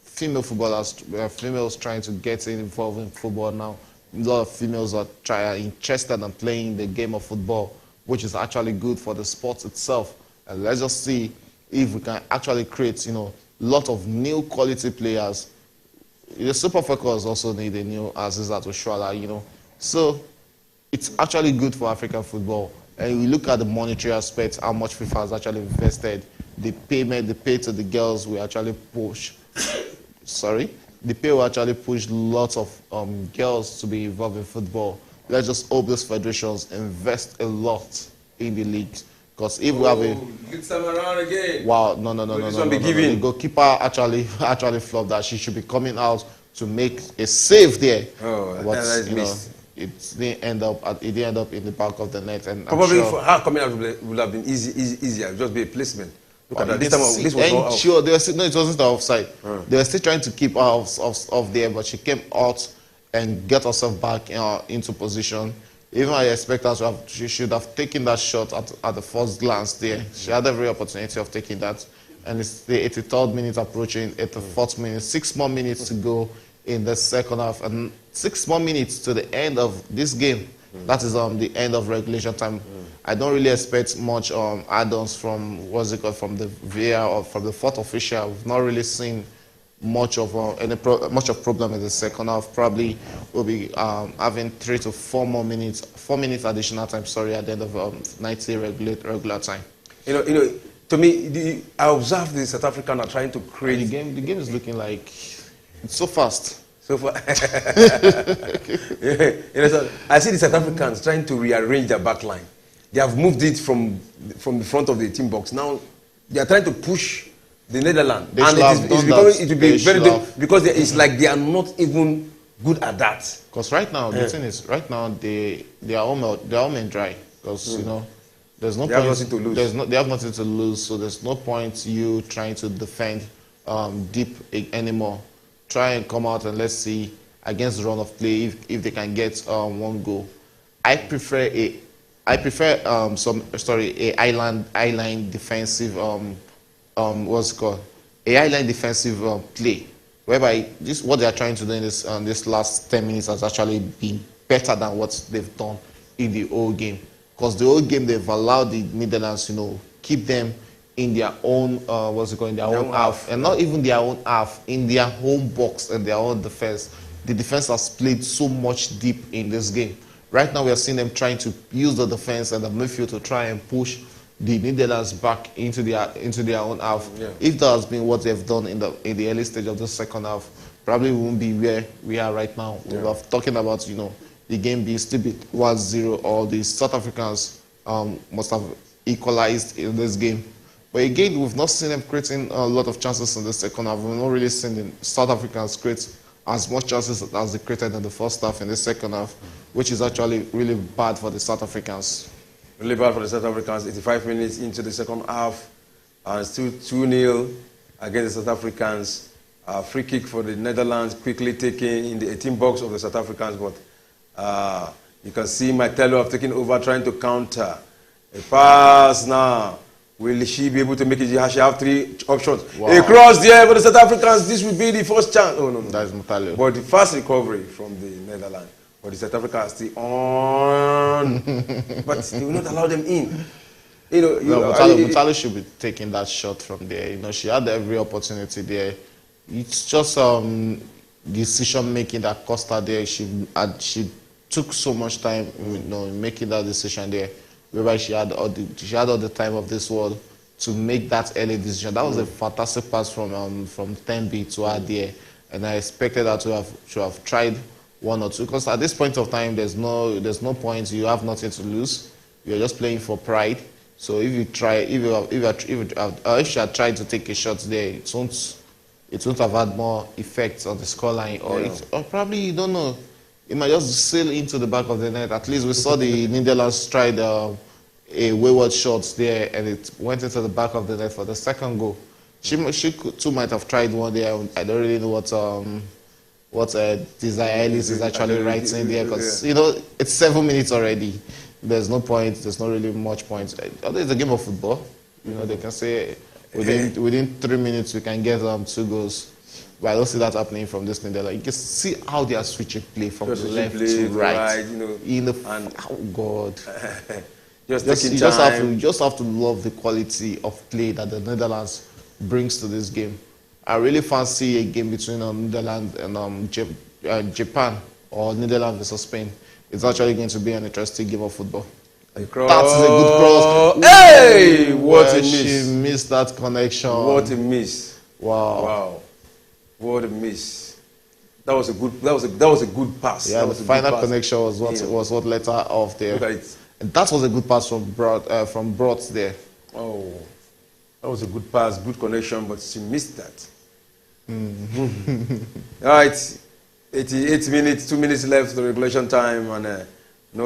female footballers, females trying to get involved in football now. A lot of females are interested in playing the game of football, which is actually good for the sport itself. And let's just see if we can actually create, a lot of new quality players. The Super Falcons also need a new Aziza Oshoala, So it's actually good for African football. And we look at the monetary aspect, how much FIFA has actually invested. The pay to the girls will actually push. The pay will actually push lots of girls to be involved in football. Let's just hope those federations invest a lot in the leagues. Because if we have a good time around again. Wow, no. The goalkeeper actually flopped that. She should be coming out to make a save there. Oh, but that's missed. It didn't end up in the back of the net. And probably I'm sure, for her coming out would have been easier. Just be a placement. Look at that. This was all out. Sure, it wasn't the offside. They were still trying to keep her off there, but she came out and got herself back into position. Even I expect her she should have taken that shot at the first glance there. She had every opportunity of taking that. And it's the 83rd minute approaching, 84th minute, 6 more minutes to go in the second half. And 6 more minutes to the end of this game. That is the end of regulation time. I don't really expect much add-ons from from the VAR or from the fourth official. We've not really seen much of problem in the second half. Probably we'll be having 3 to 4 more minutes, 4 minutes additional time. Sorry, at the end of 90 regular time. To me, I observe the South African are trying to create the game. The game is looking like it's so fast. So far, I see the South Africans trying to rearrange their back line. They have moved it from the front of the team box. Now they are trying to push the Netherlands, and it will be very difficult because it's like they are not even good at that. Because right now the thing is, they are home and dry because there's no point. Have nothing to lose. They have nothing to lose, so there's no point you trying to defend deep anymore. Try and come out and let's see against the run of play if they can get one goal. I prefer a island defensive what's it called? A island defensive play, whereby what they are trying to do in this last 10 minutes has actually been better than what they've done in the whole game. Because the whole game they've allowed the Netherlands, keep them in their own in their own half, and not even their own half, in their home box and their own defense. The defense has played so much deep in this game. Right now we are seeing them trying to use the defense and the midfield to try and push the Netherlands back into their own half. Yeah. If that has been what they've done in the early stage of the second half, probably we won't be where we are right now. Yeah. We are talking about the game being still be 1-0, or the South Africans must have equalized in this game. But again, we've not seen them creating a lot of chances in the second half. We've not really seen the South Africans create as much chances as they created in the first half in the second half, which is actually really bad for the South Africans. Really bad for the South Africans. 85 minutes into the second half, and still 2-0 against the South Africans. Free kick for the Netherlands, quickly taken in the 18 box of the South Africans, but you can see Martello have taken over, trying to counter. A pass now. Will she be able to make it? She have 3 options. Wow. A cross there for the South Africans. This will be the first chance. Oh, no. That is Martello. But the fast recovery from the Netherlands. But the South Africa are still on. But they will not allow them in. Martello should be taking that shot from there. She had every opportunity there. It's just decision making that cost her there. She took so much time, in making that decision there. Whereby she had all the time of this world to make that early decision. That was a fantastic pass from Tembi to Adie, and I expected her to have tried one or two, because at this point of time there's no point. You have nothing to lose. You're just playing for pride. So if she had tried to take a shot there, it won't have had more effect on the scoreline, or probably, you don't know, it might just sail into the back of the net. At least we saw the Netherlands tried a wayward shot there, and it went into the back of the net for the second goal. She too might have tried one there. I don't really know what Desire Ellis is actually writing there, because it's 7 minutes already. There's no point. There's not really much point. It's a game of football. They can say within 3 minutes we can get 2 goals. But I don't see that happening from this Netherlands. You can see how they are switching play from the left to right. Oh God! you just have to love the quality of play that the Netherlands brings to this game. I really fancy a game between Netherlands and Japan, or Netherlands versus Spain. It's actually going to be an interesting game of football. That's a good cross. Hey! What a miss. She missed that connection. What a miss. Wow. What a miss. That was a good pass. Yeah, the final connection was what let her off there. Look at it. And that was a good pass from Brot there. Oh. That was a good pass, good connection, but she missed that. All right. 88 minutes, 2 minutes left, the regulation time, and we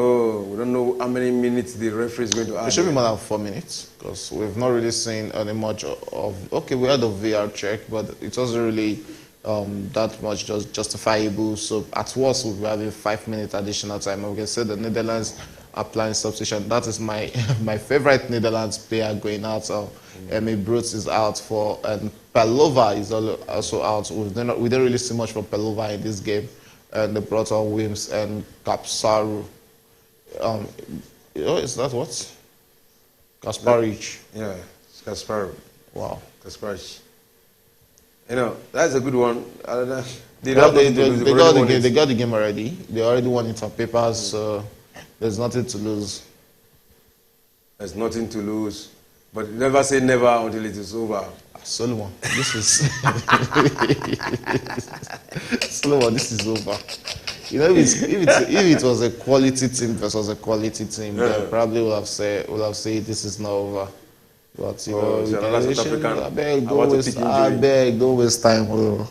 don't know how many minutes the referee is going to add. It should be more than 4 minutes, because we've not really seen any much of. Okay, we had a VR check, but it wasn't really that much justifiable. So at worst, we'll be having 5 minutes additional time. We can say the Netherlands are playing substitution. That is my favorite Netherlands player going out. Emmy Brooks is out and Pelova is also out. We didn't really see much from Pelova in this game. And they brought on Wims and Kapsaru. Is that what? Kasparic. Yeah, it's Kasparov. Wow. Kasparic. That's a good one. They got the game already. They already won it on papers, so there's nothing to lose. There's nothing to lose. But never say never until it is over. Solomon, this is Solomon, this is over. If it was a quality team versus a quality team, then probably would have said this is not over. But I beg, don't waste time. You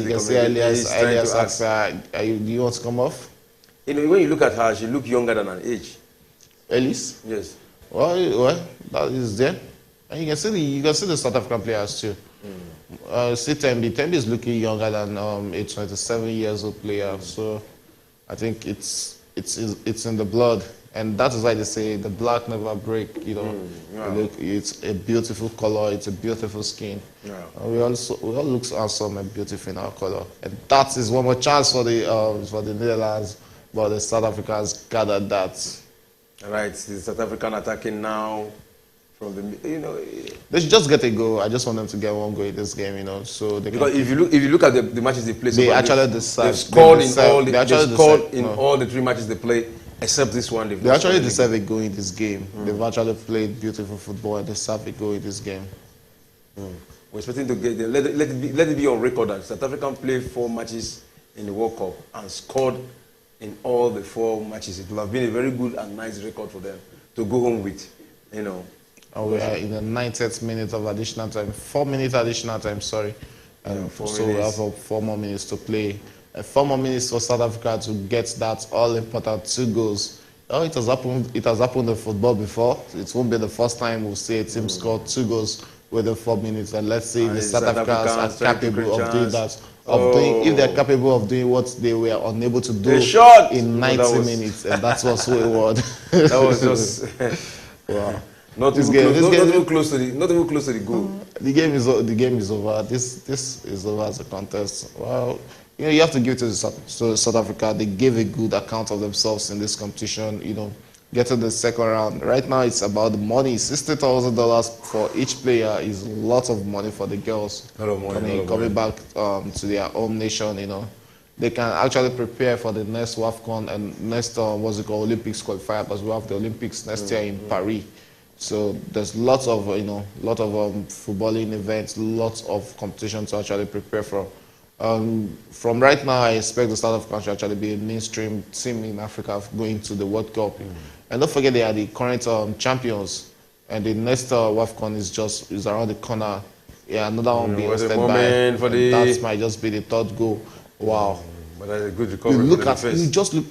can say Elias asks, do you want to come off? When you look at her, she looks younger than her age. Ellis? Yes. Well, that is there. And you can see the South African players too. See Tembi is looking younger than a 27 years old player. So I think it's in the blood, and that is why they say the black never break. Look, it's a beautiful color. It's a beautiful skin. Yeah. We all look awesome and beautiful in our color, and that is one more chance for the Netherlands, but the South Africans gathered that. Right, the South African attacking now from the they should just get a goal. I just want them to get one goal in this game, so they because if you look at the matches they play, they actually deserve. They've scored in all the 3 matches they play, except this one. They actually deserve a goal in this game. They've actually played beautiful football and they deserve a goal in this game. We're expecting to get let it be on record that South African played 4 matches in the World Cup and scored in all the 4 matches. It will have been a very good and nice record for them to go home with, And we are in the 90th minute of additional time, 4 minutes additional time, sorry. And so we have 4 more minutes to play. 4 more minutes for South Africa to get that all-important 2 goals. It has happened in football before. It won't be the first time we'll see a team score 2 goals within 4 minutes. And let's see if the South Africans are capable of doing that. If they're capable of doing what they were unable to do in 90 minutes, and that's what's so word. That was just wow. Not even close to the goal. The game is over. This is over as a contest. Well, you have to give it to South Africa. They gave a good account of themselves in this competition. Getting the second round. Right now, it's about the money. $60,000 for each player is a lot of money for the girls. A lot of money. Coming back to their home nation, they can actually prepare for the next WAFCON and next Olympics qualifier, because we have the Olympics next year in Paris. So there's lots of footballing events, lots of competition to actually prepare for. From right now, I expect the South Africa to actually be a mainstream team in Africa going to the World Cup. And don't forget, they are the current champions, and the next WAFCON is around the corner. Yeah, another one being hosted by. That might just be the third goal. Wow. But that's a good recovery.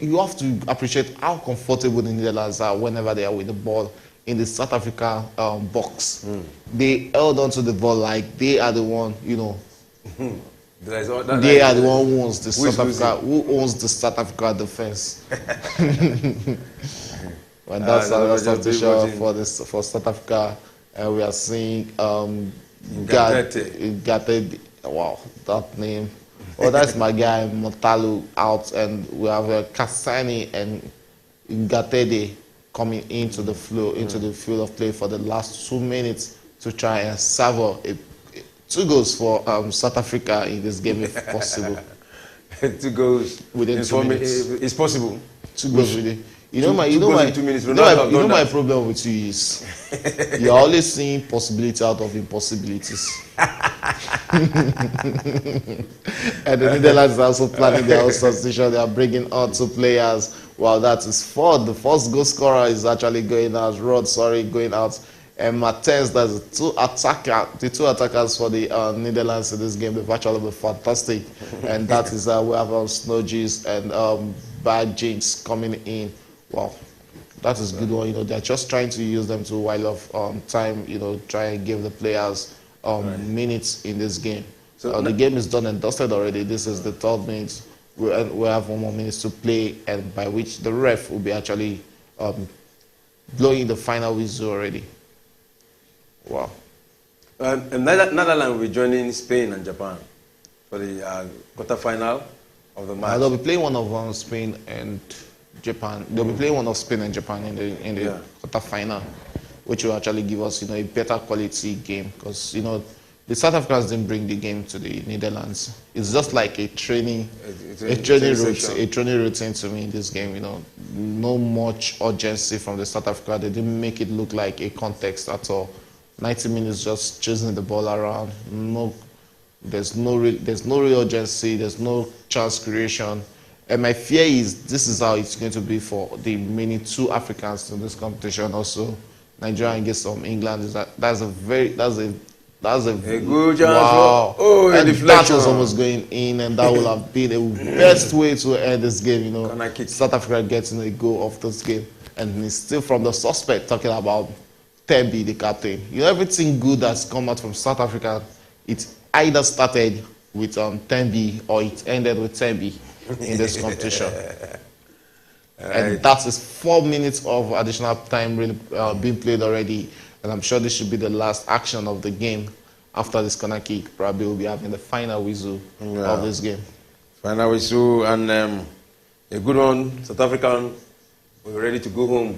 You have to appreciate how comfortable the Netherlands are whenever they are with the ball in the South Africa box. They held onto the ball like they are the one, they are the one who owns the South Africa defense. And that's another substitution for South Africa. And we are seeing Gatete. Wow, that name. Oh, that's my guy Motalu out, and we have Kasani and Gatete coming into the field of play for the last 2 minutes to try and savor 2 goals for South Africa in this game if possible. 2 goals within 2 minutes. It's possible. 2 goals within. My problem with you is you're always seeing possibility out of impossibilities. And the Netherlands are also planning their own substitution. They are bringing on 2 players. Wow, that is 4. The first goal scorer is actually going out. Going out. And Martens, that's the 2 attackers for the Netherlands in this game. They've actually been fantastic. And that is we have Snodgies and Bad Jinx coming in. Wow, that is a good one. They're just trying to use them to while off time. Try and give the players minutes in this game. So the game is done and dusted already. This is the 3rd minute. We have 1 more minute to play, and by which the ref will be actually blowing the final whistle already. Wow. And Netherlands will be joining Spain and Japan for the quarterfinal of the match. They'll be playing one of Spain and Japan. They'll be playing one of Spain and Japan in the quarterfinal, which will actually give us a better quality game, because the South Africans didn't bring the game to the Netherlands. It's just like a training routine to me in this game. No much urgency from the South Africa. They didn't make it look like a contest at all. 90 minutes just chasing the ball around. There's no real urgency. There's no chance creation. And my fear is this is how it's going to be for the remaining 2 Africans in this competition. Also, Nigeria against England. That's a good chance. Wow. And that was almost going in, and that would have been the best way to end this game. South Africa getting a goal of this game, and it's still from the suspect talking about Tembi, the captain. Everything good that's come out from South Africa, it either started with Tembi or it ended with Tembi in this competition. And that is 4 minutes of additional time really being played already, and I'm sure this should be the last action of the game. After this corner kick, probably we'll be having the final whistle of this game. Final whistle, and a good one. South African, we're ready to go home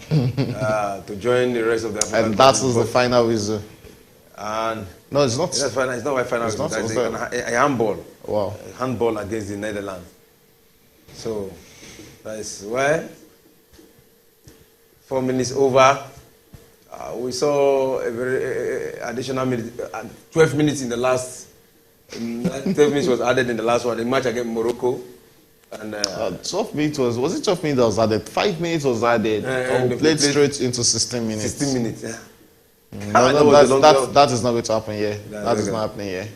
to join the rest of the African. And that is the final whistle. And no, it's not. It's not my final whistle. It's a handball. Wow. A handball against the Netherlands. So that is why 4 minutes over. We saw a very additional minute, 12 minutes in the last. 12 minutes was added in the last one. The match against Morocco. And 12 minutes was it 12 minutes that was added? 5 minutes was added. We played straight into 16 minutes. 16 minutes, yeah. That is not going to happen here. That is not happening here.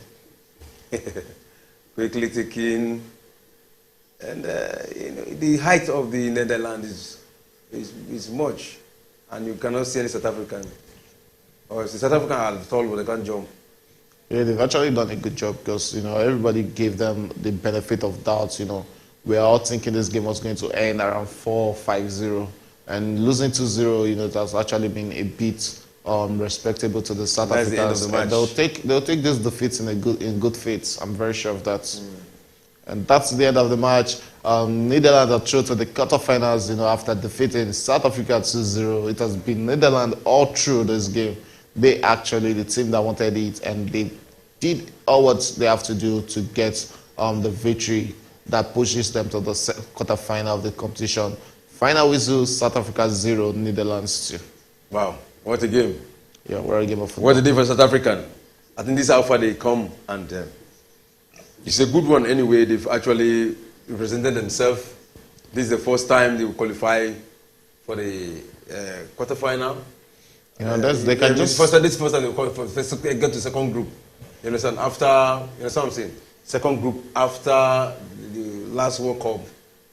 Quickly taking, and the height of the Netherlands is much, and you cannot see any South African. Or if the South African are tall, but they can't jump. Yeah, they've actually done a good job, because everybody gave them the benefit of doubt. We are all thinking this game was going to end around 4-5-0, and losing 2-0, it has actually been a bit respectable to the South Africans. The they'll take this defeat in good faith. I'm very sure of that. And that's the end of the match. Netherlands are through to the quarterfinals. After defeating South Africa 2-0, it has been Netherlands all through this game. They actually the team that wanted it, and they did all what they have to do to get the victory. that pushes them to the quarterfinal of the competition. Final whistle, South Africa 0, Netherlands 2. Wow, what a game. Yeah, what a game of football. What a day for South African. I think this is how far they come, and it's a good one anyway. They've actually represented themselves. This is the first time they will qualify for the quarterfinal. You know, they can this first time they will get to second group. You understand? After, you understand what I'm saying? Second group after the last World Cup.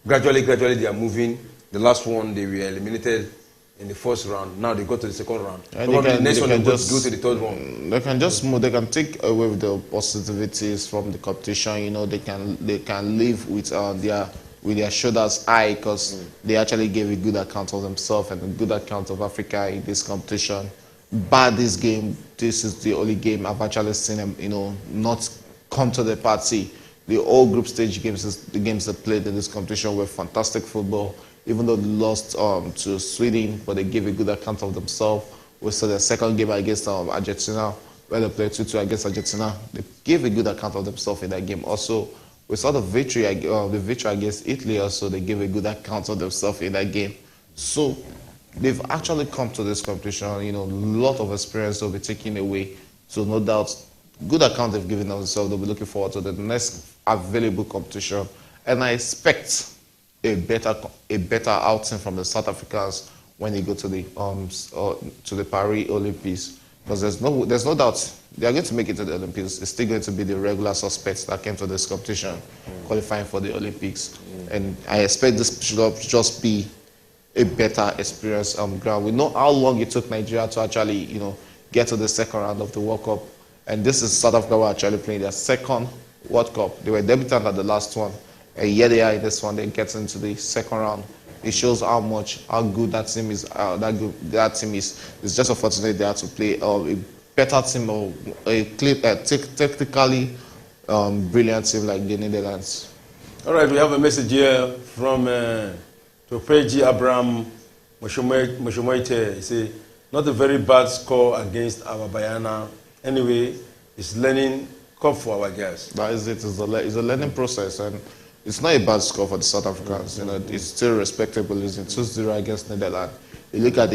Gradually they are moving. The last one, they were eliminated in the first round. Now they go to the second round. The next one, they go to the third one. They can just move. They can take away the positivities from the competition. You know, they can live with their shoulders high because they actually gave a good account of themselves and a good account of Africa in this competition. But this game, this is the only game I've actually seen them, you know, not come to the party. The all group stage games, the games they played in this competition were fantastic football. Even though they lost to Sweden, but they gave a good account of themselves. We saw the second game against Argentina, where they played 2-2 against Argentina. They gave a good account of themselves in that game. Also, we saw the victory against Italy. Also, they gave a good account of themselves in that game. So they've actually come to this competition. You know, a lot of experience will be taken away. So no doubt, good account they've given themselves. They'll be looking forward to the next available competition, and I expect a better outing from the South Africans when they go to the Paris Olympics, because there's no doubt they are going to make it to the Olympics. It's still going to be the regular suspects that came to this competition qualifying for the Olympics, and I expect this should just be a better experience on ground. We know how long it took Nigeria to actually, you know, get to the second round of the World Cup, and this is South Africa were actually playing their second World Cup. They were debutant at the last one. And here they are in this one. They get into the second round. It shows how good that team is. That team is. It's just unfortunate they had to play a better team or a technically brilliant team like the Netherlands. All right, we have a message here from Topeji Abraham Moshomoite. He says, not a very bad score against our Bayana. Anyway, it's learning cup for our guys. That is it. It's a learning process, and it's not a bad score for the South Africans. You know, it's still respectable. It's 2-0 against Netherlands. You look at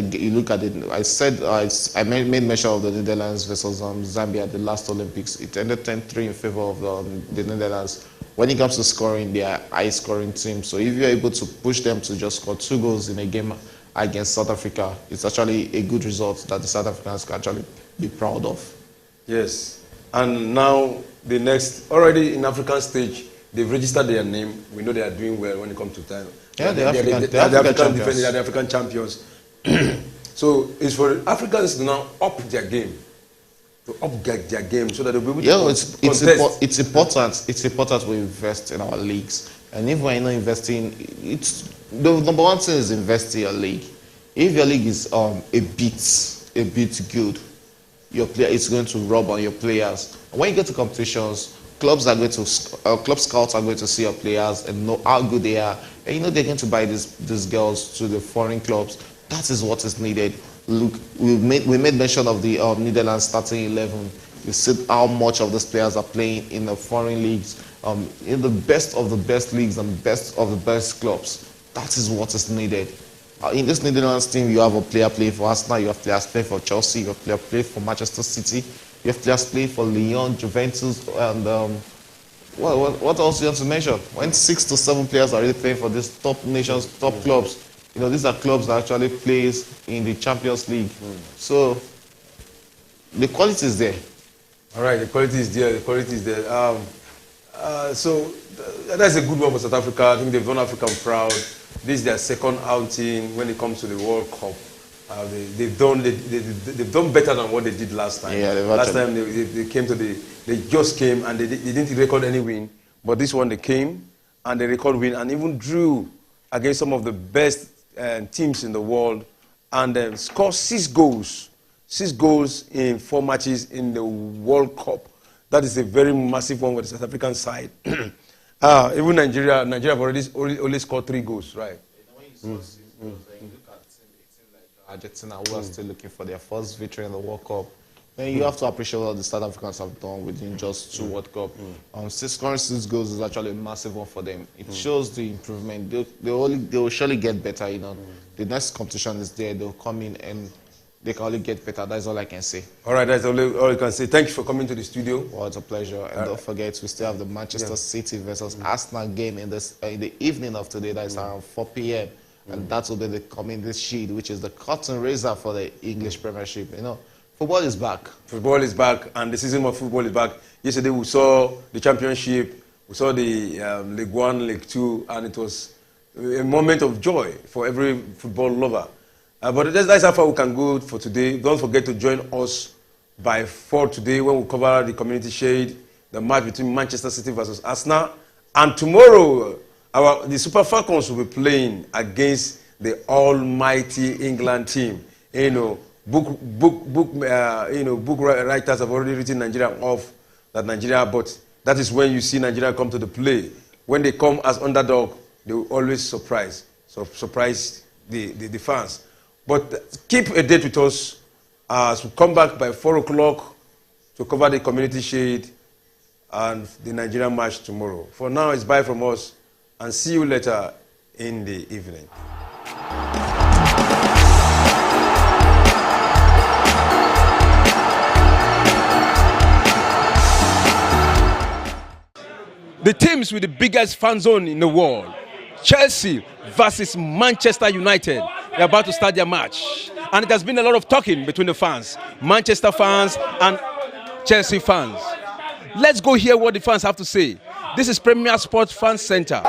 it. I made mention of the Netherlands versus Zambia, the last Olympics. It ended 10-3 in favor of the Netherlands. When it comes to scoring, they are a high-scoring team. So if you're able to push them to just score 2 goals in a game against South Africa, it's actually a good result that the South Africans can actually be proud of. Yes, and now the next, already in African stage, they've registered their name. We know they are doing well when it comes to time. Yeah, they are the African champions. So it's for Africans to now up their game, so that they'll be able to contest. It's important. It's important we invest in our leagues, and if we're not investing, it's the number one thing is invest in your league. If your league is a bit good, your player it's going to rub on your players. When you get to competitions, club scouts are going to see your players and know how good they are, and you know they're going to buy these girls to the foreign clubs. That is what is needed. Look, we made mention of the Netherlands starting 11. You see how much of these players are playing in the foreign leagues, in the best of the best leagues and best of the best clubs. That is what is needed. In this Netherlands team, you have a player playing for Arsenal, you have players playing for Chelsea, you have players playing for Manchester City, you have players playing for Lyon, Juventus, and what else do you want to mention? When 6 to 7 players are really playing for these top nations, top clubs, you know, these are clubs that actually plays in the Champions League. So the quality is there. All right, the quality is there. The quality is there. So that's a good one for South Africa. I think they've done Africa proud. This is their second outing when it comes to the World Cup. They've done better than what they did last time. Yeah, last time they just came and they didn't record any win, but this one they came and they record win and even drew against some of the best teams in the world and scored 6 goals. 6 goals in 4 matches in the World Cup. That is a very massive one with the South African side. Even Nigeria have already only scored 3 goals, right? You look at a team like Argentina, who are still looking for their first victory in the World Cup. then you have to appreciate what the South Africans have done within just 2 World Cup. Scoring 6 goals is actually a massive one for them. It shows the improvement. They will surely get better. You know, the next competition is there. They'll come in and they can only get better. That's all I can say. All right, that's all I can say. Thank you for coming to the studio. Well, it's a pleasure. And don't forget, we still have the Manchester City versus Arsenal game in the evening of today. That is around 4 p.m. And that will be the Community Shield, which is the curtain raiser for the English Premiership. You know, football is back. Football is back, and the season of football is back. Yesterday we saw the Championship, we saw the League One, League Two, and it was a moment of joy for every football lover. But that's how far we can go for today. Don't forget to join us by 4 today when we cover the Community Shield, the match between Manchester City versus Arsenal, and tomorrow the Super Falcons will be playing against the almighty England team. You know, book writers have already written Nigeria off that Nigeria, but that is when you see Nigeria come to the play. When they come as underdog, they will always surprise the fans. But keep a date with us as we come back by 4 o'clock to cover the Community Shield and the Nigerian match tomorrow. For now, it's bye from us, and see you later in the evening. The teams with the biggest fan zone in the world, Chelsea versus Manchester United. They're about to start their match. And it has been a lot of talking between the fans, Manchester fans and Chelsea fans. Let's go hear what the fans have to say. This is Premier Sports Fan Center.